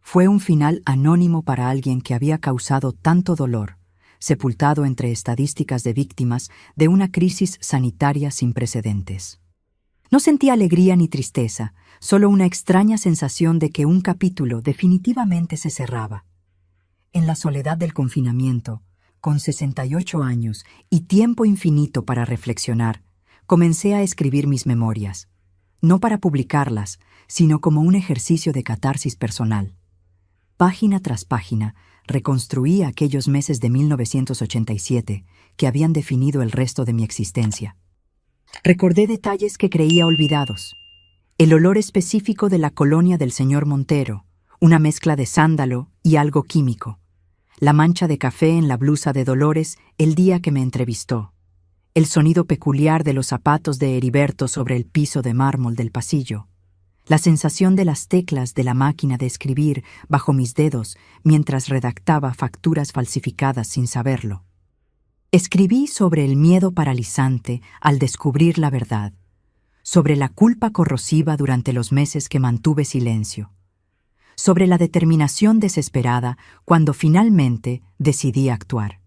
Fue un final anónimo para alguien que había causado tanto dolor, sepultado entre estadísticas de víctimas de una crisis sanitaria sin precedentes. No sentí alegría ni tristeza, solo una extraña sensación de que un capítulo definitivamente se cerraba. En la soledad del confinamiento, con 68 años y tiempo infinito para reflexionar, comencé a escribir mis memorias, no para publicarlas, sino como un ejercicio de catarsis personal. Página tras página, reconstruí aquellos meses de 1987 que habían definido el resto de mi existencia. Recordé detalles que creía olvidados. El olor específico de la colonia del señor Montero, una mezcla de sándalo y algo químico. La mancha de café en la blusa de Dolores el día que me entrevistó. El sonido peculiar de los zapatos de Heriberto sobre el piso de mármol del pasillo. La sensación de las teclas de la máquina de escribir bajo mis dedos mientras redactaba facturas falsificadas sin saberlo. Escribí sobre el miedo paralizante al descubrir la verdad, sobre la culpa corrosiva durante los meses que mantuve silencio, sobre la determinación desesperada cuando finalmente decidí actuar.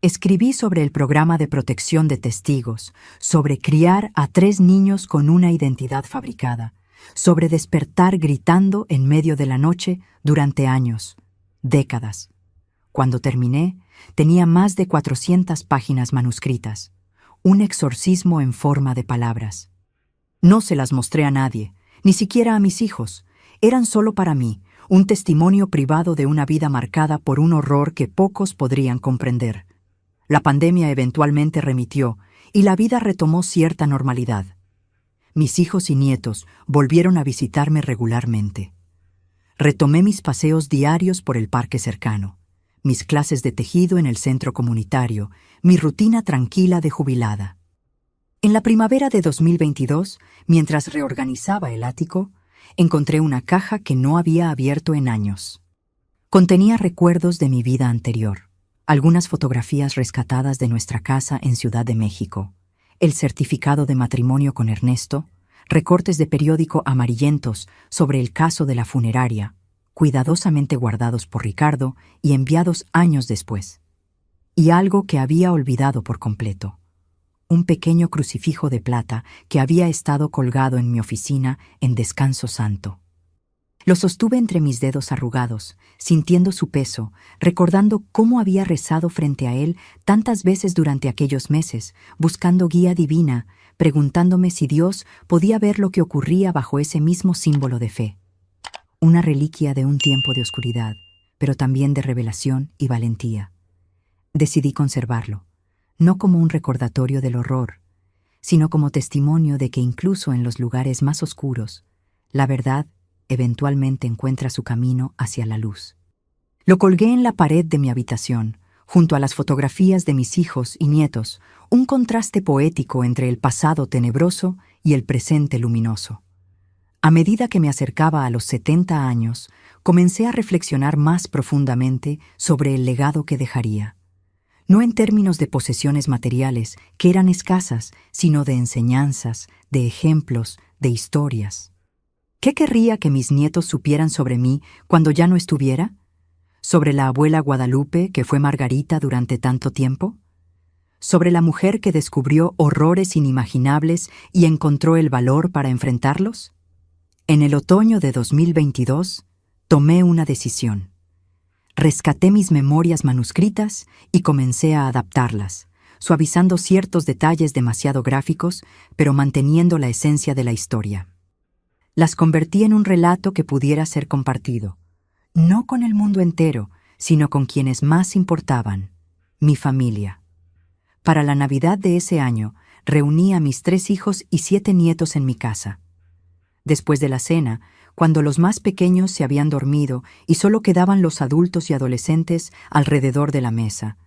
Escribí sobre el programa de protección de testigos, sobre criar a 3 niños con una identidad fabricada, sobre despertar gritando en medio de la noche durante años, décadas. Cuando terminé, tenía más de 400 páginas manuscritas, un exorcismo en forma de palabras. No se las mostré a nadie, ni siquiera a mis hijos. Eran solo para mí, un testimonio privado de una vida marcada por un horror que pocos podrían comprender. La pandemia eventualmente remitió y la vida retomó cierta normalidad. Mis hijos y nietos volvieron a visitarme regularmente. Retomé mis paseos diarios por el parque cercano, mis clases de tejido en el centro comunitario, mi rutina tranquila de jubilada. En la primavera de 2022, mientras reorganizaba el ático, encontré una caja que no había abierto en años. Contenía recuerdos de mi vida anterior, algunas fotografías rescatadas de nuestra casa en Ciudad de México, el certificado de matrimonio con Ernesto, recortes de periódico amarillentos sobre el caso de la funeraria, cuidadosamente guardados por Ricardo y enviados años después. Y algo que había olvidado por completo. Un pequeño crucifijo de plata que había estado colgado en mi oficina en descanso santo. Lo sostuve entre mis dedos arrugados, sintiendo su peso, recordando cómo había rezado frente a él tantas veces durante aquellos meses, buscando guía divina, preguntándome si Dios podía ver lo que ocurría bajo ese mismo símbolo de fe. Una reliquia de un tiempo de oscuridad, pero también de revelación y valentía. Decidí conservarlo, no como un recordatorio del horror, sino como testimonio de que incluso en los lugares más oscuros, la verdad eventualmente encuentra su camino hacia la luz. Lo colgué en la pared de mi habitación, junto a las fotografías de mis hijos y nietos, un contraste poético entre el pasado tenebroso y el presente luminoso. A medida que me acercaba a los 70 años, comencé a reflexionar más profundamente sobre el legado que dejaría. No en términos de posesiones materiales, que eran escasas, sino de enseñanzas, de ejemplos, de historias. ¿Qué querría que mis nietos supieran sobre mí cuando ya no estuviera? ¿Sobre la abuela Guadalupe, que fue Margarita durante tanto tiempo? ¿Sobre la mujer que descubrió horrores inimaginables y encontró el valor para enfrentarlos? En el otoño de 2022, tomé una decisión. Rescaté mis memorias manuscritas y comencé a adaptarlas, suavizando ciertos detalles demasiado gráficos, pero manteniendo la esencia de la historia. Las convertí en un relato que pudiera ser compartido, no con el mundo entero, sino con quienes más importaban, mi familia. Para la Navidad de ese año, reuní a mis 3 hijos y 7 nietos en mi casa. Después de la cena, cuando los más pequeños se habían dormido y solo quedaban los adultos y adolescentes alrededor de la mesa,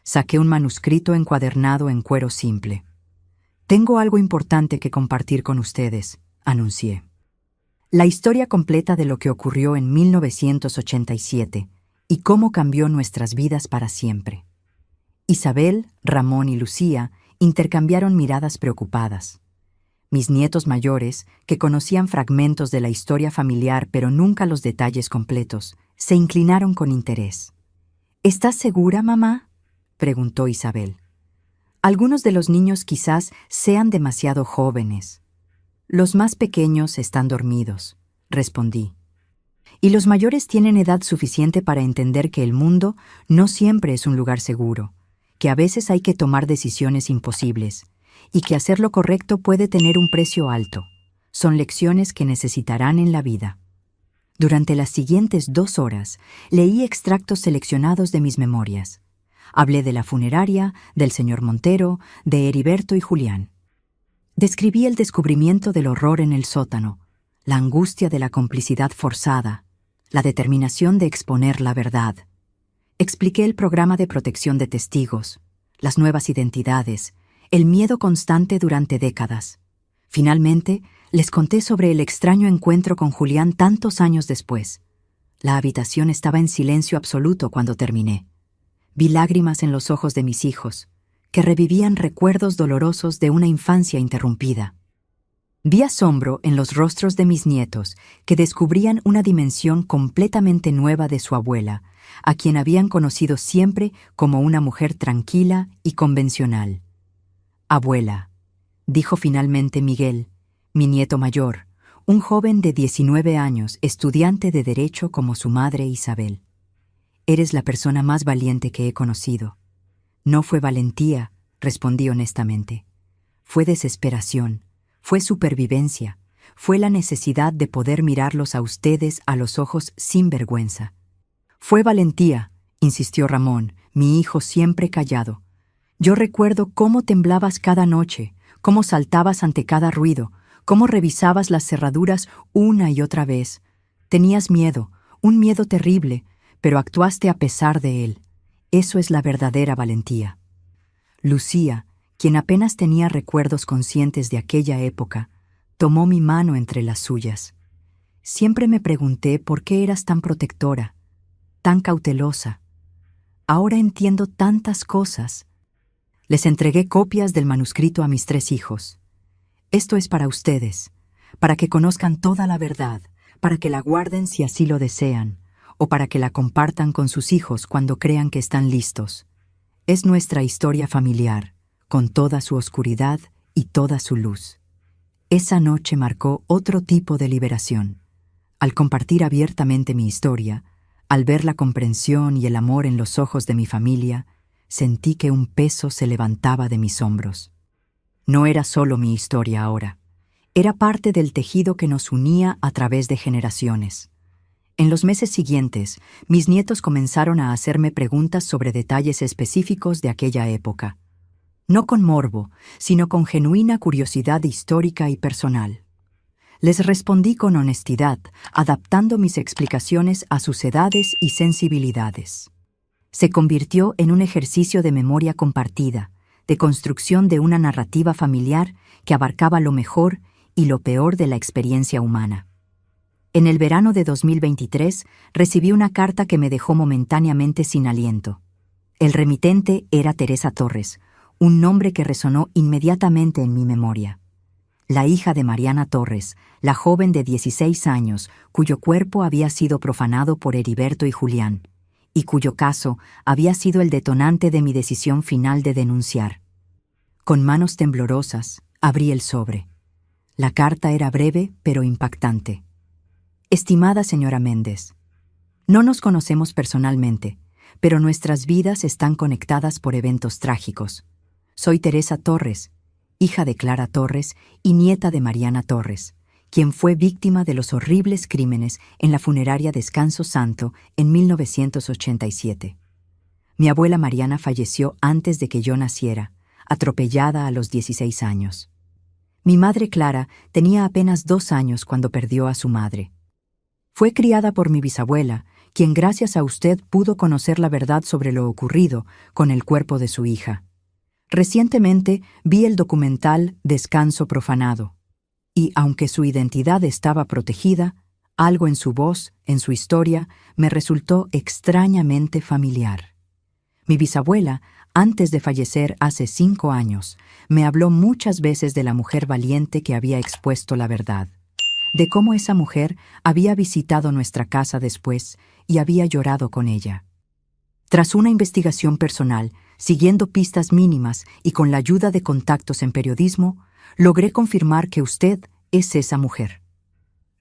saqué un manuscrito encuadernado en cuero simple. «Tengo algo importante que compartir con ustedes», anuncié. La historia completa de lo que ocurrió en 1987 y cómo cambió nuestras vidas para siempre. Isabel, Ramón y Lucía intercambiaron miradas preocupadas. Mis nietos mayores, que conocían fragmentos de la historia familiar pero nunca los detalles completos, se inclinaron con interés. «¿Estás segura, mamá?», preguntó Isabel. «Algunos de los niños quizás sean demasiado jóvenes. Los más pequeños están dormidos», respondí. «Y los mayores tienen edad suficiente para entender que el mundo no siempre es un lugar seguro, que a veces hay que tomar decisiones imposibles, y que hacer lo correcto puede tener un precio alto. Son lecciones que necesitarán en la vida». Durante las siguientes 2 horas, leí extractos seleccionados de mis memorias. Hablé de la funeraria, del señor Montero, de Heriberto y Julián. Describí el descubrimiento del horror en el sótano, la angustia de la complicidad forzada, la determinación de exponer la verdad. Expliqué el programa de protección de testigos, las nuevas identidades, el miedo constante durante décadas. Finalmente, les conté sobre el extraño encuentro con Julián tantos años después. La habitación estaba en silencio absoluto cuando terminé. Vi lágrimas en los ojos de mis hijos, que revivían recuerdos dolorosos de una infancia interrumpida. Vi asombro en los rostros de mis nietos, que descubrían una dimensión completamente nueva de su abuela, a quien habían conocido siempre como una mujer tranquila y convencional. «Abuela», dijo finalmente Miguel, mi nieto mayor, un joven de 19 años, estudiante de Derecho como su madre Isabel. «Eres la persona más valiente que he conocido». «No fue valentía», respondí honestamente. «Fue desesperación, fue supervivencia, fue la necesidad de poder mirarlos a ustedes a los ojos sin vergüenza». «Fue valentía», insistió Ramón, mi hijo siempre callado. «Yo recuerdo cómo temblabas cada noche, cómo saltabas ante cada ruido, cómo revisabas las cerraduras una y otra vez. Tenías miedo, un miedo terrible, pero actuaste a pesar de él. Eso es la verdadera valentía». Lucía, quien apenas tenía recuerdos conscientes de aquella época, tomó mi mano entre las suyas. «Siempre me pregunté por qué eras tan protectora, tan cautelosa. Ahora entiendo tantas cosas». Les entregué copias del manuscrito a mis 3 hijos. «Esto es para ustedes, para que conozcan toda la verdad, para que la guarden si así lo desean, o para que la compartan con sus hijos cuando crean que están listos. Es nuestra historia familiar, con toda su oscuridad y toda su luz». Esa noche marcó otro tipo de liberación. Al compartir abiertamente mi historia, al ver la comprensión y el amor en los ojos de mi familia, sentí que un peso se levantaba de mis hombros. No era solo mi historia ahora, era parte del tejido que nos unía a través de generaciones. En los meses siguientes, mis nietos comenzaron a hacerme preguntas sobre detalles específicos de aquella época. No con morbo, sino con genuina curiosidad histórica y personal. Les respondí con honestidad, adaptando mis explicaciones a sus edades y sensibilidades. Se convirtió en un ejercicio de memoria compartida, de construcción de una narrativa familiar que abarcaba lo mejor y lo peor de la experiencia humana. En el verano de 2023 recibí una carta que me dejó momentáneamente sin aliento. El remitente era Teresa Torres, un nombre que resonó inmediatamente en mi memoria. La hija de Mariana Torres, la joven de 16 años, cuyo cuerpo había sido profanado por Heriberto y Julián, y cuyo caso había sido el detonante de mi decisión final de denunciar. Con manos temblorosas, abrí el sobre. La carta era breve, pero impactante. «Estimada señora Méndez, no nos conocemos personalmente, pero nuestras vidas están conectadas por eventos trágicos. Soy Teresa Torres, hija de Clara Torres y nieta de Mariana Torres, quien fue víctima de los horribles crímenes en la funeraria Descanso Santo en 1987. Mi abuela Mariana falleció antes de que yo naciera, atropellada a los 16 años. Mi madre Clara tenía apenas 2 años cuando perdió a su madre. Fue criada por mi bisabuela, quien gracias a usted pudo conocer la verdad sobre lo ocurrido con el cuerpo de su hija. Recientemente vi el documental Descanso Profanado, y aunque su identidad estaba protegida, algo en su voz, en su historia, me resultó extrañamente familiar. Mi bisabuela, antes de fallecer hace 5 años, me habló muchas veces de la mujer valiente que había expuesto la verdad, de cómo esa mujer había visitado nuestra casa después y había llorado con ella. Tras una investigación personal, siguiendo pistas mínimas y con la ayuda de contactos en periodismo, logré confirmar que usted es esa mujer.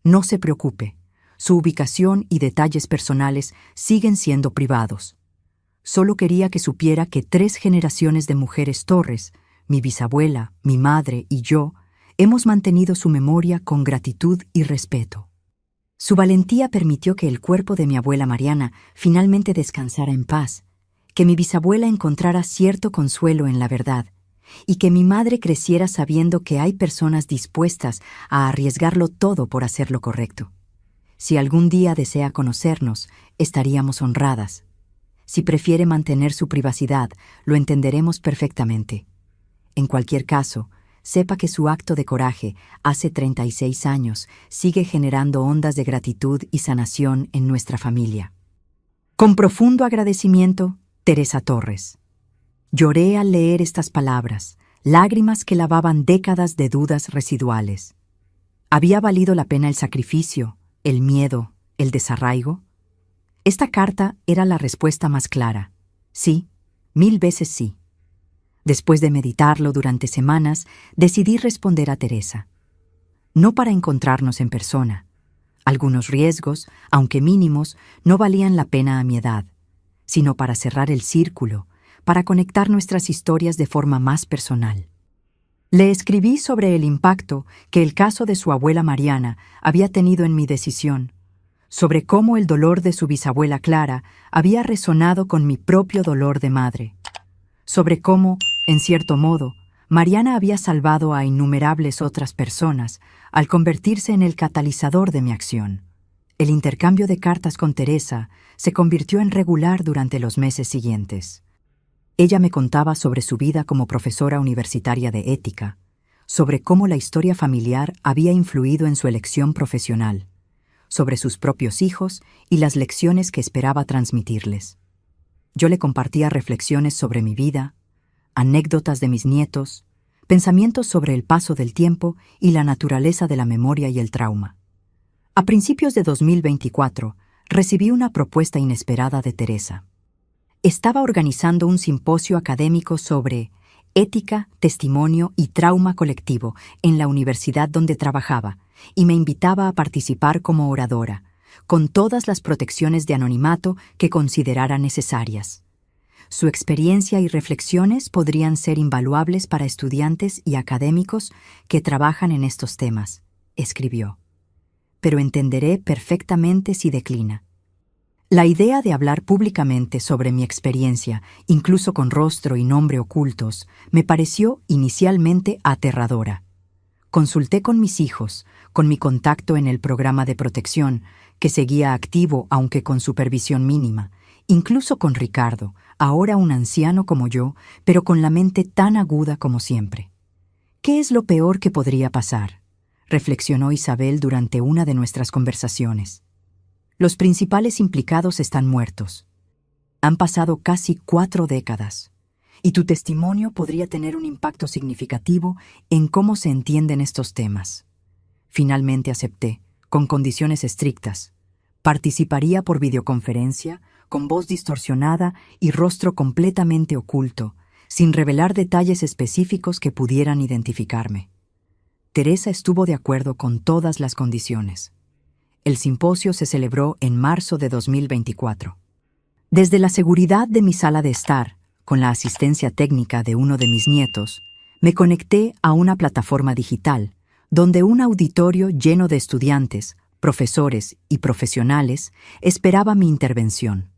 No se preocupe, su ubicación y detalles personales siguen siendo privados. Solo quería que supiera que 3 generaciones de mujeres Torres, mi bisabuela, mi madre y yo, hemos mantenido su memoria con gratitud y respeto. Su valentía permitió que el cuerpo de mi abuela Mariana finalmente descansara en paz, que mi bisabuela encontrara cierto consuelo en la verdad, y que mi madre creciera sabiendo que hay personas dispuestas a arriesgarlo todo por hacer lo correcto. Si algún día desea conocernos, estaríamos honradas. Si prefiere mantener su privacidad, lo entenderemos perfectamente. En cualquier caso, sepa que su acto de coraje, hace 36 años, sigue generando ondas de gratitud y sanación en nuestra familia. Con profundo agradecimiento, Teresa Torres. Lloré al leer estas palabras, lágrimas que lavaban décadas de dudas residuales. ¿Había valido la pena el sacrificio, el miedo, el desarraigo? Esta carta era la respuesta más clara. Sí, 1000 veces sí. Después de meditarlo durante semanas, decidí responder a Teresa. No para encontrarnos en persona. Algunos riesgos, aunque mínimos, no valían la pena a mi edad, sino para cerrar el círculo, para conectar nuestras historias de forma más personal. Le escribí sobre el impacto que el caso de su abuela Mariana había tenido en mi decisión, sobre cómo el dolor de su bisabuela Clara había resonado con mi propio dolor de madre, sobre cómo, en cierto modo, Mariana había salvado a innumerables otras personas al convertirse en el catalizador de mi acción. El intercambio de cartas con Teresa se convirtió en regular durante los meses siguientes. Ella me contaba sobre su vida como profesora universitaria de ética, sobre cómo la historia familiar había influido en su elección profesional, sobre sus propios hijos y las lecciones que esperaba transmitirles. Yo le compartía reflexiones sobre mi vida, anécdotas de mis nietos, pensamientos sobre el paso del tiempo y la naturaleza de la memoria y el trauma. A principios de 2024, recibí una propuesta inesperada de Teresa. Estaba organizando un simposio académico sobre ética, testimonio y trauma colectivo en la universidad donde trabajaba, y me invitaba a participar como oradora, con todas las protecciones de anonimato que considerara necesarias. Su experiencia y reflexiones podrían ser invaluables para estudiantes y académicos que trabajan en estos temas, escribió. Pero entenderé perfectamente si declina. La idea de hablar públicamente sobre mi experiencia, incluso con rostro y nombre ocultos, me pareció inicialmente aterradora. Consulté con mis hijos, con mi contacto en el programa de protección, que seguía activo aunque con supervisión mínima, incluso con Ricardo, ahora un anciano como yo, pero con la mente tan aguda como siempre. ¿Qué es lo peor que podría pasar?, reflexionó Isabel durante una de nuestras conversaciones. Los principales implicados están muertos. Han pasado casi 4 décadas, y tu testimonio podría tener un impacto significativo en cómo se entienden estos temas. Finalmente acepté, con condiciones estrictas. Participaría por videoconferencia, con voz distorsionada y rostro completamente oculto, sin revelar detalles específicos que pudieran identificarme. Teresa estuvo de acuerdo con todas las condiciones. El simposio se celebró en marzo de 2024. Desde la seguridad de mi sala de estar, con la asistencia técnica de uno de mis nietos, me conecté a una plataforma digital, donde un auditorio lleno de estudiantes, profesores y profesionales esperaba mi intervención.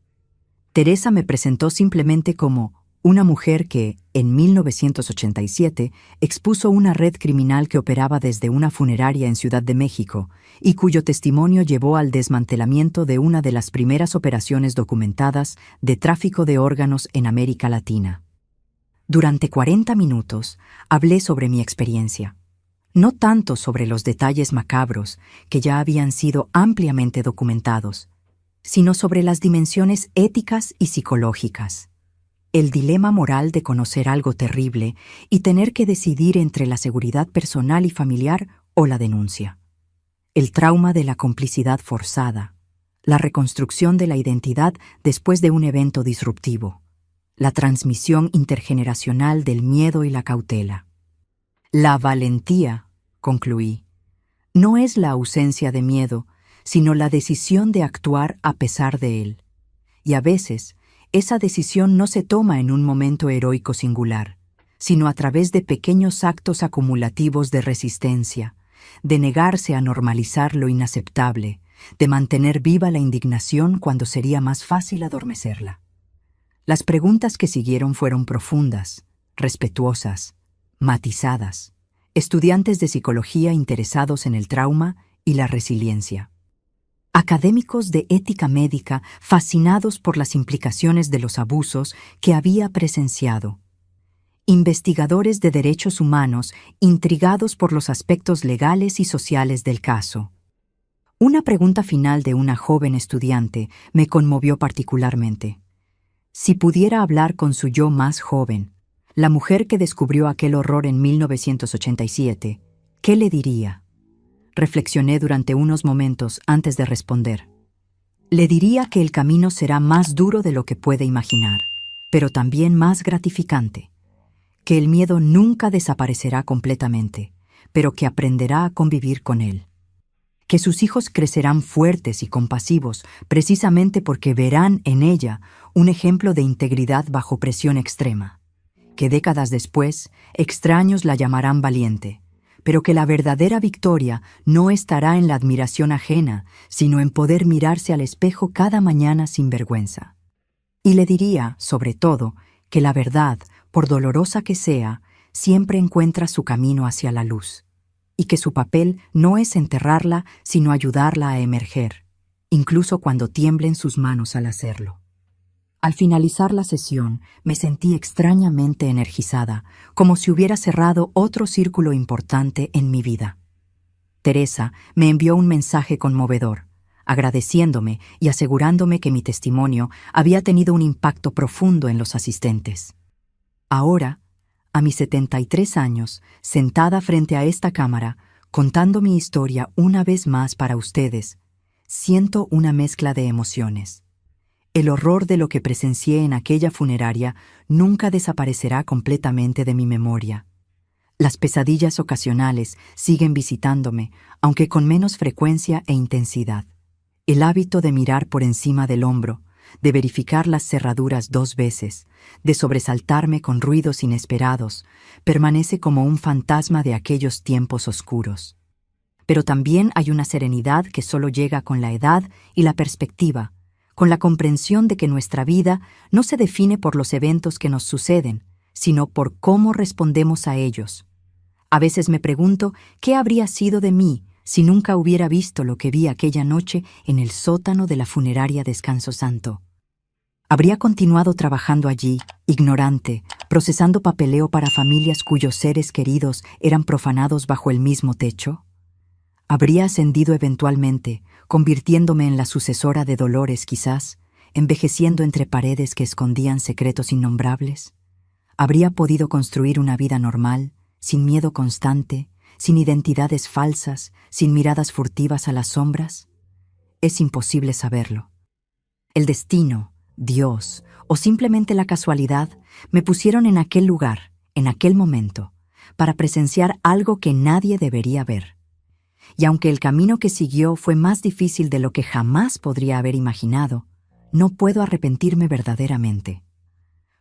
Teresa me presentó simplemente como una mujer que, en 1987, expuso una red criminal que operaba desde una funeraria en Ciudad de México y cuyo testimonio llevó al desmantelamiento de una de las primeras operaciones documentadas de tráfico de órganos en América Latina. Durante 40 minutos hablé sobre mi experiencia, no tanto sobre los detalles macabros que ya habían sido ampliamente documentados, sino sobre las dimensiones éticas y psicológicas. El dilema moral de conocer algo terrible y tener que decidir entre la seguridad personal y familiar o la denuncia. El trauma de la complicidad forzada. La reconstrucción de la identidad después de un evento disruptivo. La transmisión intergeneracional del miedo y la cautela. La valentía, concluí, no es la ausencia de miedo, sino la decisión de actuar a pesar de él. Y a veces, esa decisión no se toma en un momento heroico singular, sino a través de pequeños actos acumulativos de resistencia, de negarse a normalizar lo inaceptable, de mantener viva la indignación cuando sería más fácil adormecerla. Las preguntas que siguieron fueron profundas, respetuosas, matizadas, estudiantes de psicología interesados en el trauma y la resiliencia. Académicos de ética médica fascinados por las implicaciones de los abusos que había presenciado. Investigadores de derechos humanos intrigados por los aspectos legales y sociales del caso. Una pregunta final de una joven estudiante me conmovió particularmente. Si pudiera hablar con su yo más joven, la mujer que descubrió aquel horror en 1987, ¿qué le diría? Reflexioné durante unos momentos antes de responder. Le diría que el camino será más duro de lo que puede imaginar, pero también más gratificante. Que el miedo nunca desaparecerá completamente, pero que aprenderá a convivir con él. Que sus hijos crecerán fuertes y compasivos precisamente porque verán en ella un ejemplo de integridad bajo presión extrema. Que décadas después, extraños la llamarán valiente, pero que la verdadera victoria no estará en la admiración ajena, sino en poder mirarse al espejo cada mañana sin vergüenza. Y le diría, sobre todo, que la verdad, por dolorosa que sea, siempre encuentra su camino hacia la luz, y que su papel no es enterrarla, sino ayudarla a emerger, incluso cuando tiemblen sus manos al hacerlo. Al finalizar la sesión, me sentí extrañamente energizada, como si hubiera cerrado otro círculo importante en mi vida. Teresa me envió un mensaje conmovedor, agradeciéndome y asegurándome que mi testimonio había tenido un impacto profundo en los asistentes. Ahora, a mis 73 años, sentada frente a esta cámara, contando mi historia una vez más para ustedes, siento una mezcla de emociones. El horror de lo que presencié en aquella funeraria nunca desaparecerá completamente de mi memoria. Las pesadillas ocasionales siguen visitándome, aunque con menos frecuencia e intensidad. El hábito de mirar por encima del hombro, de verificar las cerraduras 2 veces, de sobresaltarme con ruidos inesperados, permanece como un fantasma de aquellos tiempos oscuros. Pero también hay una serenidad que solo llega con la edad y la perspectiva, con la comprensión de que nuestra vida no se define por los eventos que nos suceden, sino por cómo respondemos a ellos. A veces me pregunto qué habría sido de mí si nunca hubiera visto lo que vi aquella noche en el sótano de la funeraria Descanso Santo. ¿Habría continuado trabajando allí, ignorante, procesando papeleo para familias cuyos seres queridos eran profanados bajo el mismo techo? ¿Habría ascendido eventualmente, convirtiéndome en la sucesora de Dolores quizás, envejeciendo entre paredes que escondían secretos innombrables? ¿Habría podido construir una vida normal, sin miedo constante, sin identidades falsas, sin miradas furtivas a las sombras? Es imposible saberlo. El destino, Dios o simplemente la casualidad me pusieron en aquel lugar, en aquel momento, para presenciar algo que nadie debería ver. Y aunque el camino que siguió fue más difícil de lo que jamás podría haber imaginado, no puedo arrepentirme verdaderamente.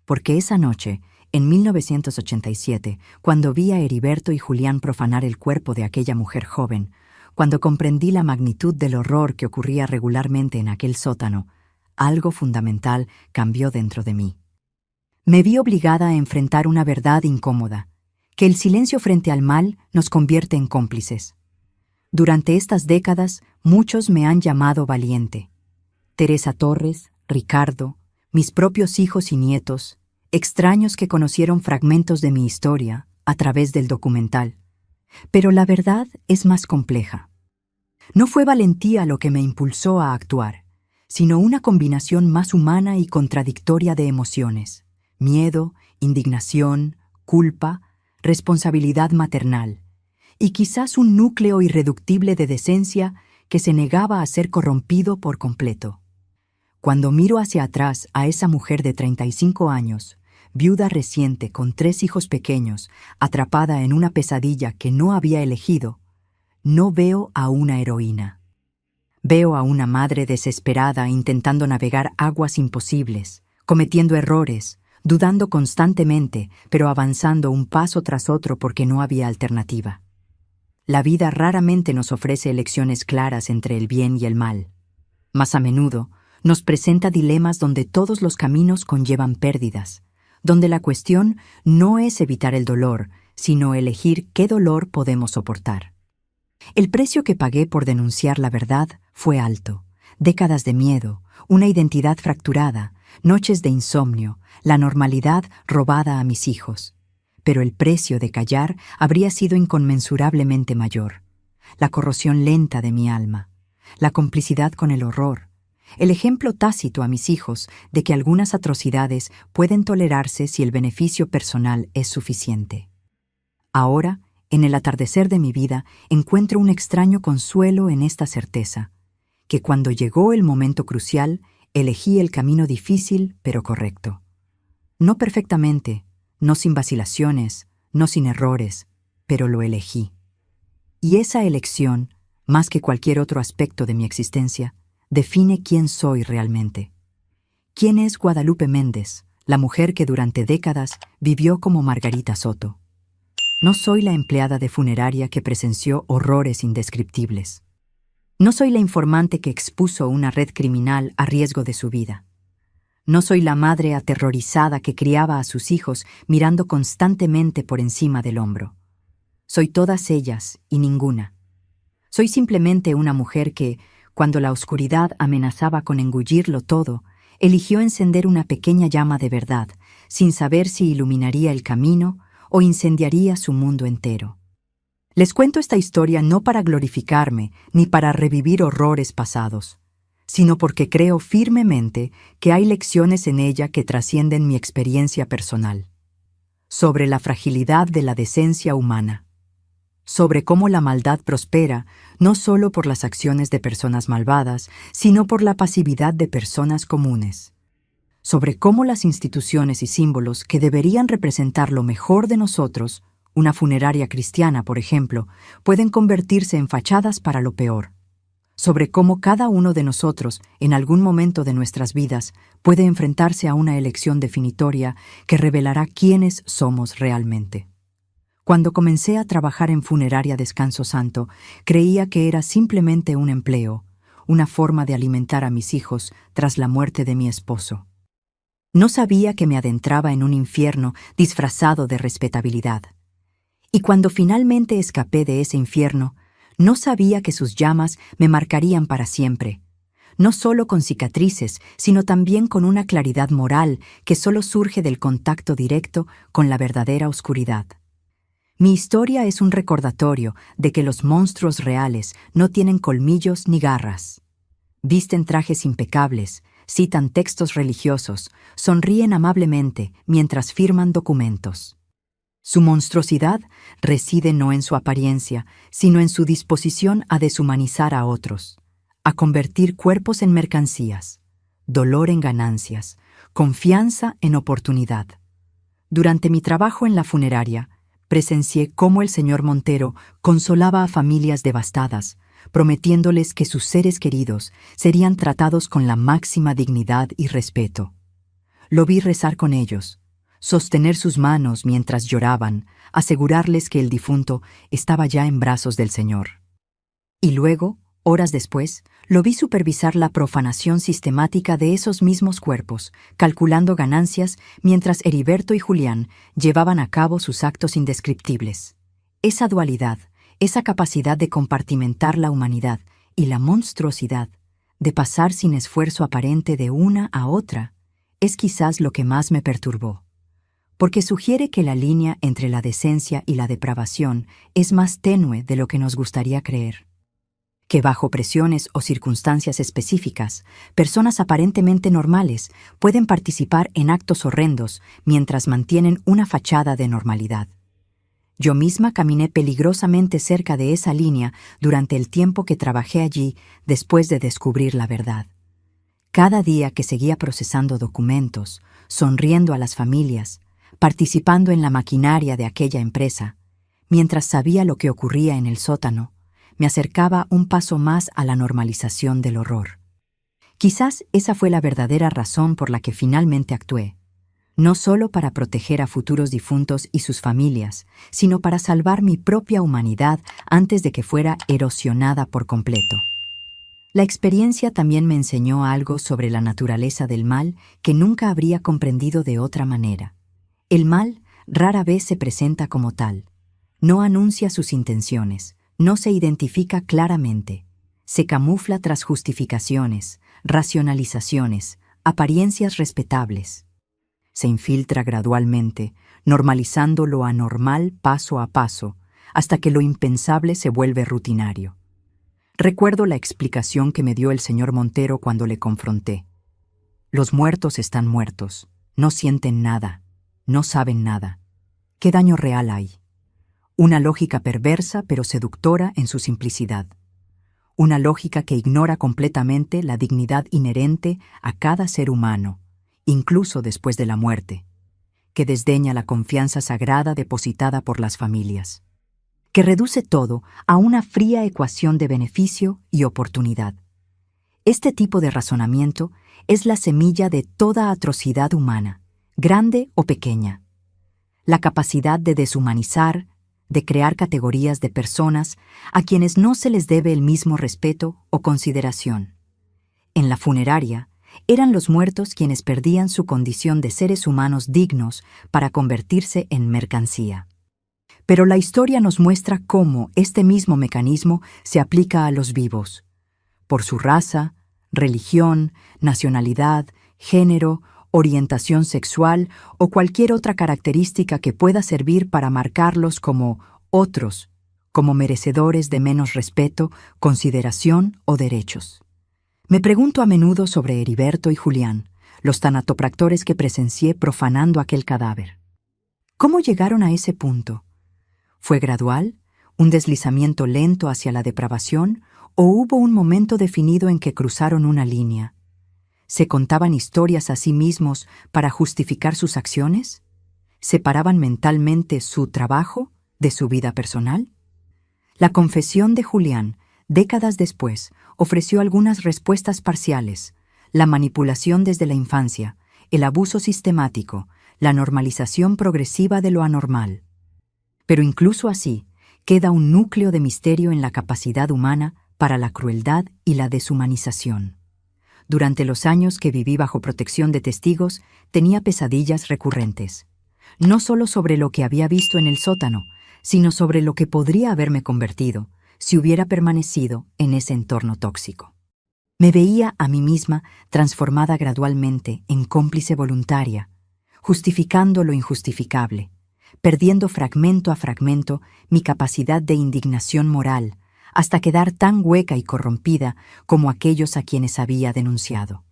Porque esa noche En 1987, cuando vi a Heriberto y Julián profanar el cuerpo de aquella mujer joven, cuando comprendí la magnitud del horror que ocurría regularmente en aquel sótano, algo fundamental cambió dentro de mí. Me vi obligada a enfrentar una verdad incómoda, que el silencio frente al mal nos convierte en cómplices. Durante estas décadas, muchos me han llamado valiente. Teresa Torres, Ricardo, mis propios hijos y nietos, extraños que conocieron fragmentos de mi historia a través del documental. Pero la verdad es más compleja. No fue valentía lo que me impulsó a actuar, sino una combinación más humana y contradictoria de emociones: miedo, indignación, culpa, responsabilidad maternal, y quizás un núcleo irreductible de decencia que se negaba a ser corrompido por completo. Cuando miro hacia atrás a esa mujer de 35 años, viuda reciente con 3 hijos pequeños, atrapada en una pesadilla que no había elegido, no veo a una heroína. Veo a una madre desesperada intentando navegar aguas imposibles, cometiendo errores, dudando constantemente, pero avanzando un paso tras otro porque no había alternativa. La vida raramente nos ofrece elecciones claras entre el bien y el mal. Más a menudo, nos presenta dilemas donde todos los caminos conllevan pérdidas, donde la cuestión no es evitar el dolor, sino elegir qué dolor podemos soportar. El precio que pagué por denunciar la verdad fue alto: décadas de miedo, una identidad fracturada, noches de insomnio, la normalidad robada a mis hijos. Pero el precio de callar habría sido inconmensurablemente mayor: la corrosión lenta de mi alma, la complicidad con el horror, el ejemplo tácito a mis hijos de que algunas atrocidades pueden tolerarse si el beneficio personal es suficiente. Ahora, en el atardecer de mi vida, encuentro un extraño consuelo en esta certeza, que cuando llegó el momento crucial, elegí el camino difícil pero correcto. No perfectamente, no sin vacilaciones, no sin errores, pero lo elegí. Y esa elección, más que cualquier otro aspecto de mi existencia, define quién soy realmente. ¿Quién es Guadalupe Méndez, la mujer que durante décadas vivió como Margarita Soto? No soy la empleada de funeraria que presenció horrores indescriptibles. No soy la informante que expuso una red criminal a riesgo de su vida. No soy la madre aterrorizada que criaba a sus hijos mirando constantemente por encima del hombro. Soy todas ellas y ninguna. Soy simplemente una mujer que, cuando la oscuridad amenazaba con engullirlo todo, eligió encender una pequeña llama de verdad, sin saber si iluminaría el camino o incendiaría su mundo entero. Les cuento esta historia no para glorificarme ni para revivir horrores pasados, sino porque creo firmemente que hay lecciones en ella que trascienden mi experiencia personal. Sobre la fragilidad de la decencia humana. Sobre cómo la maldad prospera no solo por las acciones de personas malvadas, sino por la pasividad de personas comunes. Sobre cómo las instituciones y símbolos que deberían representar lo mejor de nosotros, una funeraria cristiana, por ejemplo, pueden convertirse en fachadas para lo peor. Sobre cómo cada uno de nosotros, en algún momento de nuestras vidas, puede enfrentarse a una elección definitoria que revelará quiénes somos realmente. Cuando comencé a trabajar en Funeraria Descanso Santo, creía que era simplemente un empleo, una forma de alimentar a mis hijos tras la muerte de mi esposo. No sabía que me adentraba en un infierno disfrazado de respetabilidad. Y cuando finalmente escapé de ese infierno, no sabía que sus llamas me marcarían para siempre, no solo con cicatrices, sino también con una claridad moral que solo surge del contacto directo con la verdadera oscuridad. Mi historia es un recordatorio de que los monstruos reales no tienen colmillos ni garras. Visten trajes impecables, citan textos religiosos, sonríen amablemente mientras firman documentos. Su monstruosidad reside no en su apariencia, sino en su disposición a deshumanizar a otros, a convertir cuerpos en mercancías, dolor en ganancias, confianza en oportunidad. Durante mi trabajo en la funeraria, presencié cómo el señor Montero consolaba a familias devastadas, prometiéndoles que sus seres queridos serían tratados con la máxima dignidad y respeto. Lo vi rezar con ellos, sostener sus manos mientras lloraban, asegurarles que el difunto estaba ya en brazos del Señor. Y luego, horas después, lo vi supervisar la profanación sistemática de esos mismos cuerpos, calculando ganancias mientras Heriberto y Julián llevaban a cabo sus actos indescriptibles. Esa dualidad, esa capacidad de compartimentar la humanidad y la monstruosidad, de pasar sin esfuerzo aparente de una a otra, es quizás lo que más me perturbó, porque sugiere que la línea entre la decencia y la depravación es más tenue de lo que nos gustaría creer. Que bajo presiones o circunstancias específicas, personas aparentemente normales pueden participar en actos horrendos mientras mantienen una fachada de normalidad. Yo misma caminé peligrosamente cerca de esa línea durante el tiempo que trabajé allí después de descubrir la verdad. Cada día que seguía procesando documentos, sonriendo a las familias, participando en la maquinaria de aquella empresa, mientras sabía lo que ocurría en el sótano, me acercaba un paso más a la normalización del horror. Quizás esa fue la verdadera razón por la que finalmente actué, no solo para proteger a futuros difuntos y sus familias, sino para salvar mi propia humanidad antes de que fuera erosionada por completo. La experiencia también me enseñó algo sobre la naturaleza del mal que nunca habría comprendido de otra manera. El mal rara vez se presenta como tal. No anuncia sus intenciones, no se identifica claramente. Se camufla tras justificaciones, racionalizaciones, apariencias respetables. Se infiltra gradualmente, normalizando lo anormal paso a paso, hasta que lo impensable se vuelve rutinario. Recuerdo la explicación que me dio el señor Montero cuando le confronté. Los muertos están muertos, no sienten nada, no saben nada. ¿Qué daño real hay? Una lógica perversa pero seductora en su simplicidad. Una lógica que ignora completamente la dignidad inherente a cada ser humano, incluso después de la muerte, que desdeña la confianza sagrada depositada por las familias, que reduce todo a una fría ecuación de beneficio y oportunidad. Este tipo de razonamiento es la semilla de toda atrocidad humana, grande o pequeña. La capacidad de deshumanizar, de crear categorías de personas a quienes no se les debe el mismo respeto o consideración. En la funeraria, eran los muertos quienes perdían su condición de seres humanos dignos para convertirse en mercancía. Pero la historia nos muestra cómo este mismo mecanismo se aplica a los vivos, por su raza, religión, nacionalidad, género, orientación sexual o cualquier otra característica que pueda servir para marcarlos como otros, como merecedores de menos respeto, consideración o derechos. Me pregunto a menudo sobre Heriberto y Julián, los tanatopractores que presencié profanando aquel cadáver. ¿Cómo llegaron a ese punto? ¿Fue gradual, un deslizamiento lento hacia la depravación, o hubo un momento definido en que cruzaron una línea? ¿Se contaban historias a sí mismos para justificar sus acciones? ¿Separaban mentalmente su trabajo de su vida personal? La confesión de Julián, décadas después, ofreció algunas respuestas parciales: la manipulación desde la infancia, el abuso sistemático, la normalización progresiva de lo anormal. Pero incluso así, queda un núcleo de misterio en la capacidad humana para la crueldad y la deshumanización. Durante los años que viví bajo protección de testigos, tenía pesadillas recurrentes, no solo sobre lo que había visto en el sótano, sino sobre lo que podría haberme convertido si hubiera permanecido en ese entorno tóxico. Me veía a mí misma transformada gradualmente en cómplice voluntaria, justificando lo injustificable, perdiendo fragmento a fragmento mi capacidad de indignación moral, hasta quedar tan hueca y corrompida como aquellos a quienes había denunciado.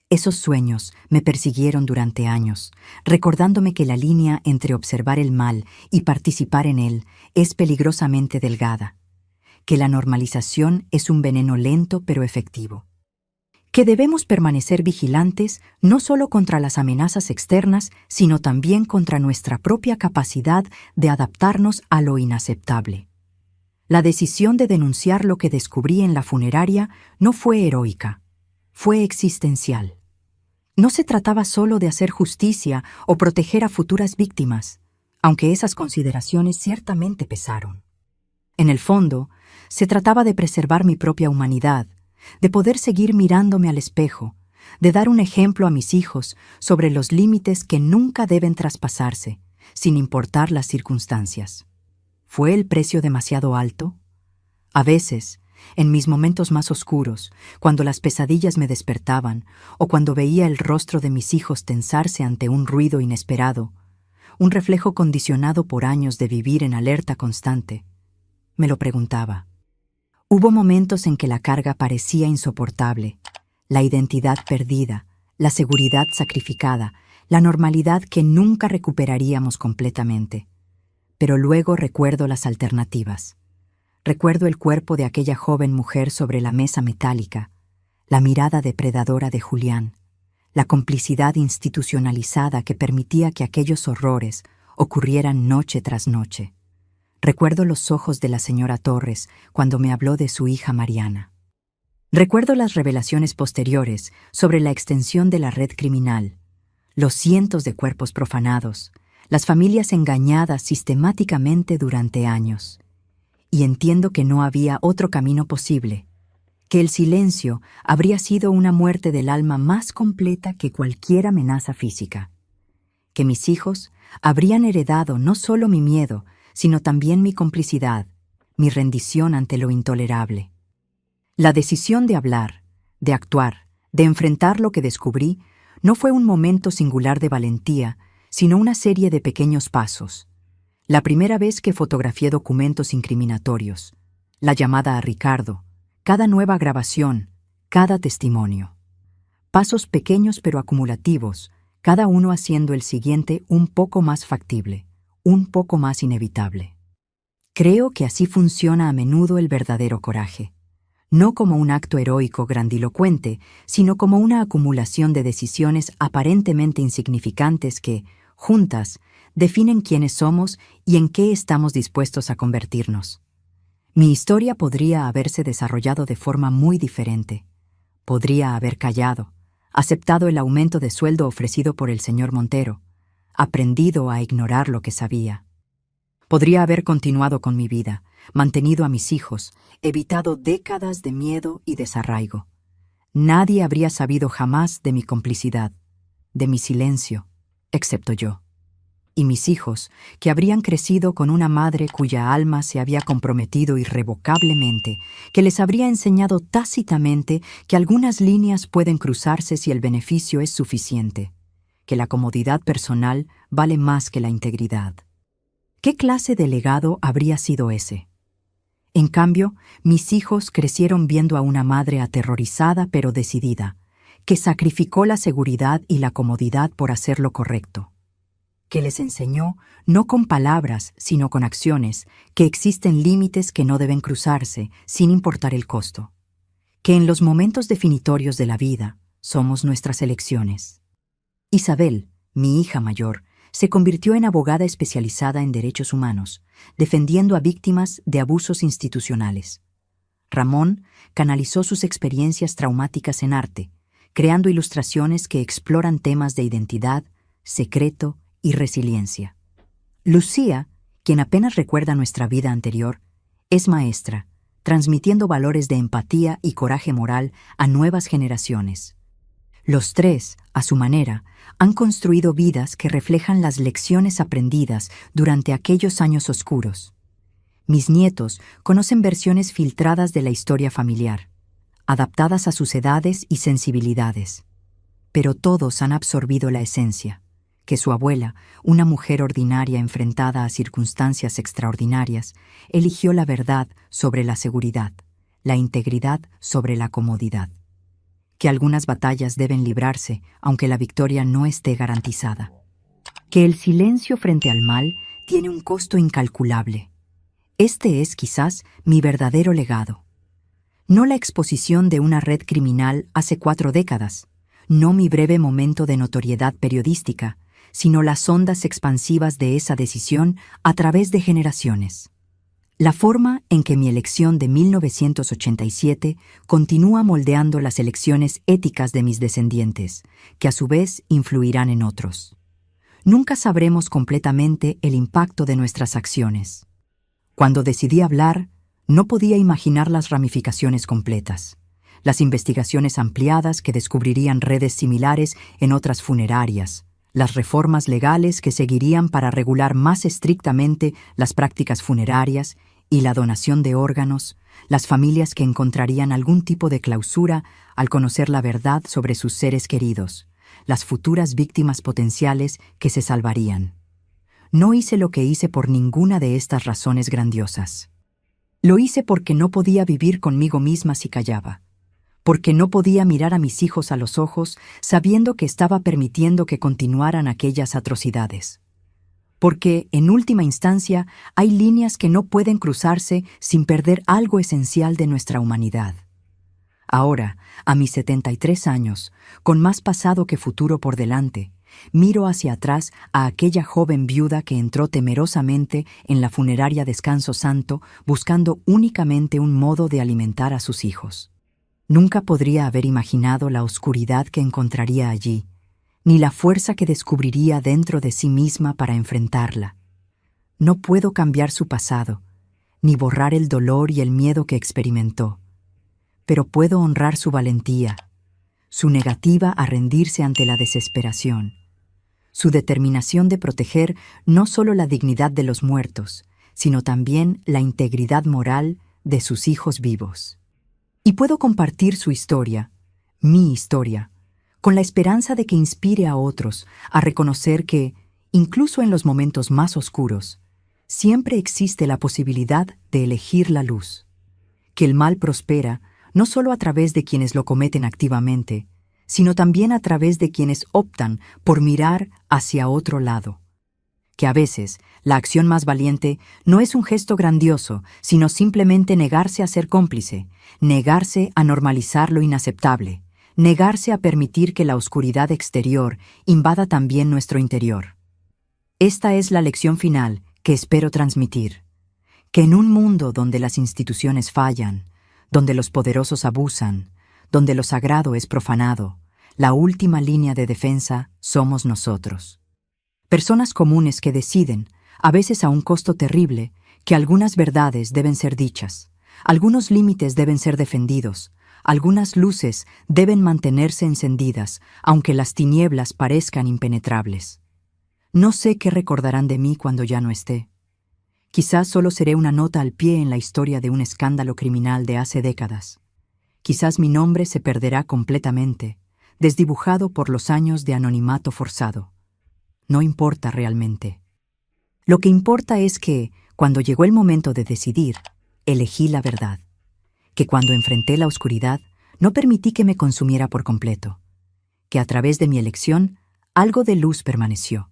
Esos sueños me persiguieron durante años, recordándome que la línea entre observar el mal y participar en él es peligrosamente delgada, que la normalización es un veneno lento pero efectivo, que debemos permanecer vigilantes no solo contra las amenazas externas, sino también contra nuestra propia capacidad de adaptarnos a lo inaceptable. La decisión de denunciar lo que descubrí en la funeraria no fue heroica, fue existencial. No se trataba solo de hacer justicia o proteger a futuras víctimas, aunque esas consideraciones ciertamente pesaron. En el fondo, se trataba de preservar mi propia humanidad, de poder seguir mirándome al espejo, de dar un ejemplo a mis hijos sobre los límites que nunca deben traspasarse, sin importar las circunstancias. ¿Fue el precio demasiado alto? A veces, en mis momentos más oscuros, cuando las pesadillas me despertaban o cuando veía el rostro de mis hijos tensarse ante un ruido inesperado, un reflejo condicionado por años de vivir en alerta constante, me lo preguntaba. Hubo momentos en que la carga parecía insoportable, la identidad perdida, la seguridad sacrificada, la normalidad que nunca recuperaríamos completamente. Pero luego recuerdo las alternativas. Recuerdo el cuerpo de aquella joven mujer sobre la mesa metálica, la mirada depredadora de Julián, la complicidad institucionalizada que permitía que aquellos horrores ocurrieran noche tras noche. Recuerdo los ojos de la señora Torres cuando me habló de su hija Mariana. Recuerdo las revelaciones posteriores sobre la extensión de la red criminal, los cientos de cuerpos profanados, las familias engañadas sistemáticamente durante años. Y entiendo que no había otro camino posible, que el silencio habría sido una muerte del alma más completa que cualquier amenaza física, que mis hijos habrían heredado no solo mi miedo, sino también mi complicidad, mi rendición ante lo intolerable. La decisión de hablar, de actuar, de enfrentar lo que descubrí, no fue un momento singular de valentía, sino una serie de pequeños pasos. La primera vez que fotografié documentos incriminatorios, la llamada a Ricardo, cada nueva grabación, cada testimonio. Pasos pequeños pero acumulativos, cada uno haciendo el siguiente un poco más factible, un poco más inevitable. Creo que así funciona a menudo el verdadero coraje, no como un acto heroico grandilocuente, sino como una acumulación de decisiones aparentemente insignificantes que, juntas, definen quiénes somos y en qué estamos dispuestos a convertirnos. Mi historia podría haberse desarrollado de forma muy diferente. Podría haber callado, aceptado el aumento de sueldo ofrecido por el señor Montero, aprendido a ignorar lo que sabía. Podría haber continuado con mi vida, mantenido a mis hijos, evitado décadas de miedo y desarraigo. Nadie habría sabido jamás de mi complicidad, de mi silencio, excepto yo. Y mis hijos, que habrían crecido con una madre cuya alma se había comprometido irrevocablemente, que les habría enseñado tácitamente que algunas líneas pueden cruzarse si el beneficio es suficiente, que la comodidad personal vale más que la integridad. ¿Qué clase de legado habría sido ese? En cambio, mis hijos crecieron viendo a una madre aterrorizada pero decidida, que sacrificó la seguridad y la comodidad por hacer lo correcto, que les enseñó, no con palabras, sino con acciones, que existen límites que no deben cruzarse, sin importar el costo, que en los momentos definitorios de la vida somos nuestras elecciones. Isabel, mi hija mayor, se convirtió en abogada especializada en derechos humanos, defendiendo a víctimas de abusos institucionales. Ramón canalizó sus experiencias traumáticas en arte, creando ilustraciones que exploran temas de identidad, secreto y resiliencia. Lucía, quien apenas recuerda nuestra vida anterior, es maestra, transmitiendo valores de empatía y coraje moral a nuevas generaciones. Los tres, a su manera, han construido vidas que reflejan las lecciones aprendidas durante aquellos años oscuros. Mis nietos conocen versiones filtradas de la historia familiar, adaptadas a sus edades y sensibilidades, pero todos han absorbido la esencia, que su abuela, una mujer ordinaria enfrentada a circunstancias extraordinarias, eligió la verdad sobre la seguridad, la integridad sobre la comodidad. Que algunas batallas deben librarse, aunque la victoria no esté garantizada. Que el silencio frente al mal tiene un costo incalculable. Este es, quizás, mi verdadero legado. No la exposición de una red criminal hace 4 décadas, no mi breve momento de notoriedad periodística, sino las ondas expansivas de esa decisión a través de generaciones. La forma en que mi elección de 1987 continúa moldeando las elecciones éticas de mis descendientes, que a su vez influirán en otros. Nunca sabremos completamente el impacto de nuestras acciones. Cuando decidí hablar, no podía imaginar las ramificaciones completas, las investigaciones ampliadas que descubrirían redes similares en otras funerarias, las reformas legales que seguirían para regular más estrictamente las prácticas funerarias y la donación de órganos, las familias que encontrarían algún tipo de clausura al conocer la verdad sobre sus seres queridos, las futuras víctimas potenciales que se salvarían. No hice lo que hice por ninguna de estas razones grandiosas. Lo hice porque no podía vivir conmigo misma si callaba, porque no podía mirar a mis hijos a los ojos sabiendo que estaba permitiendo que continuaran aquellas atrocidades. Porque, en última instancia, hay líneas que no pueden cruzarse sin perder algo esencial de nuestra humanidad. Ahora, a mis 73 años, con más pasado que futuro por delante, miro hacia atrás a aquella joven viuda que entró temerosamente en la funeraria Descanso Santo buscando únicamente un modo de alimentar a sus hijos. Nunca podría haber imaginado la oscuridad que encontraría allí, ni la fuerza que descubriría dentro de sí misma para enfrentarla. No puedo cambiar su pasado, ni borrar el dolor y el miedo que experimentó, pero puedo honrar su valentía, su negativa a rendirse ante la desesperación, su determinación de proteger no solo la dignidad de los muertos, sino también la integridad moral de sus hijos vivos. Y puedo compartir su historia, mi historia, con la esperanza de que inspire a otros a reconocer que, incluso en los momentos más oscuros, siempre existe la posibilidad de elegir la luz, que el mal prospera no solo a través de quienes lo cometen activamente, sino también a través de quienes optan por mirar hacia otro lado. Que a veces la acción más valiente no es un gesto grandioso, sino simplemente negarse a ser cómplice, negarse a normalizar lo inaceptable, negarse a permitir que la oscuridad exterior invada también nuestro interior. Esta es la lección final que espero transmitir, que en un mundo donde las instituciones fallan, donde los poderosos abusan, donde lo sagrado es profanado, la última línea de defensa somos nosotros. Personas comunes que deciden, a veces a un costo terrible, que algunas verdades deben ser dichas, algunos límites deben ser defendidos, algunas luces deben mantenerse encendidas, aunque las tinieblas parezcan impenetrables. No sé qué recordarán de mí cuando ya no esté. Quizás solo seré una nota al pie en la historia de un escándalo criminal de hace décadas. Quizás mi nombre se perderá completamente, desdibujado por los años de anonimato forzado. No importa realmente. Lo que importa es que, cuando llegó el momento de decidir, elegí la verdad. Que cuando enfrenté la oscuridad, no permití que me consumiera por completo. Que a través de mi elección, algo de luz permaneció.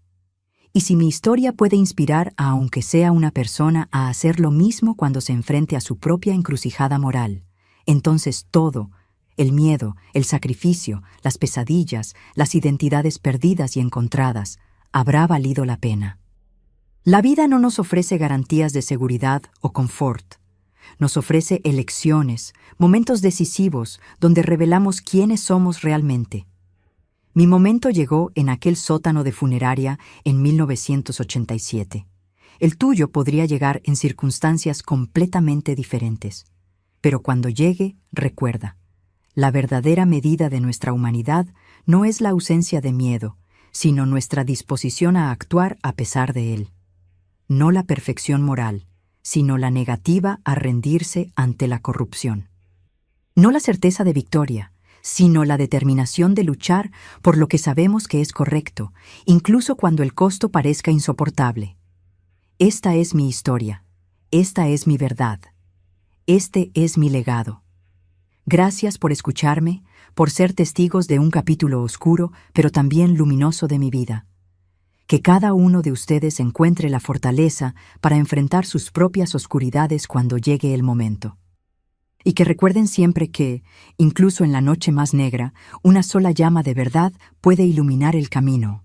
Y si mi historia puede inspirar a aunque sea una persona a hacer lo mismo cuando se enfrente a su propia encrucijada moral, entonces todo, el miedo, el sacrificio, las pesadillas, las identidades perdidas y encontradas, habrá valido la pena. La vida no nos ofrece garantías de seguridad o confort. Nos ofrece elecciones, momentos decisivos donde revelamos quiénes somos realmente. Mi momento llegó en aquel sótano de funeraria en 1987. El tuyo podría llegar en circunstancias completamente diferentes. Pero cuando llegue, recuerda, la verdadera medida de nuestra humanidad no es la ausencia de miedo, sino nuestra disposición a actuar a pesar de él. No la perfección moral, sino la negativa a rendirse ante la corrupción. No la certeza de victoria, sino la determinación de luchar por lo que sabemos que es correcto, incluso cuando el costo parezca insoportable. Esta es mi historia, esta es mi verdad, este es mi legado. Gracias por escucharme, por ser testigos de un capítulo oscuro, pero también luminoso de mi vida. Que cada uno de ustedes encuentre la fortaleza para enfrentar sus propias oscuridades cuando llegue el momento. Y que recuerden siempre que, incluso en la noche más negra, una sola llama de verdad puede iluminar el camino.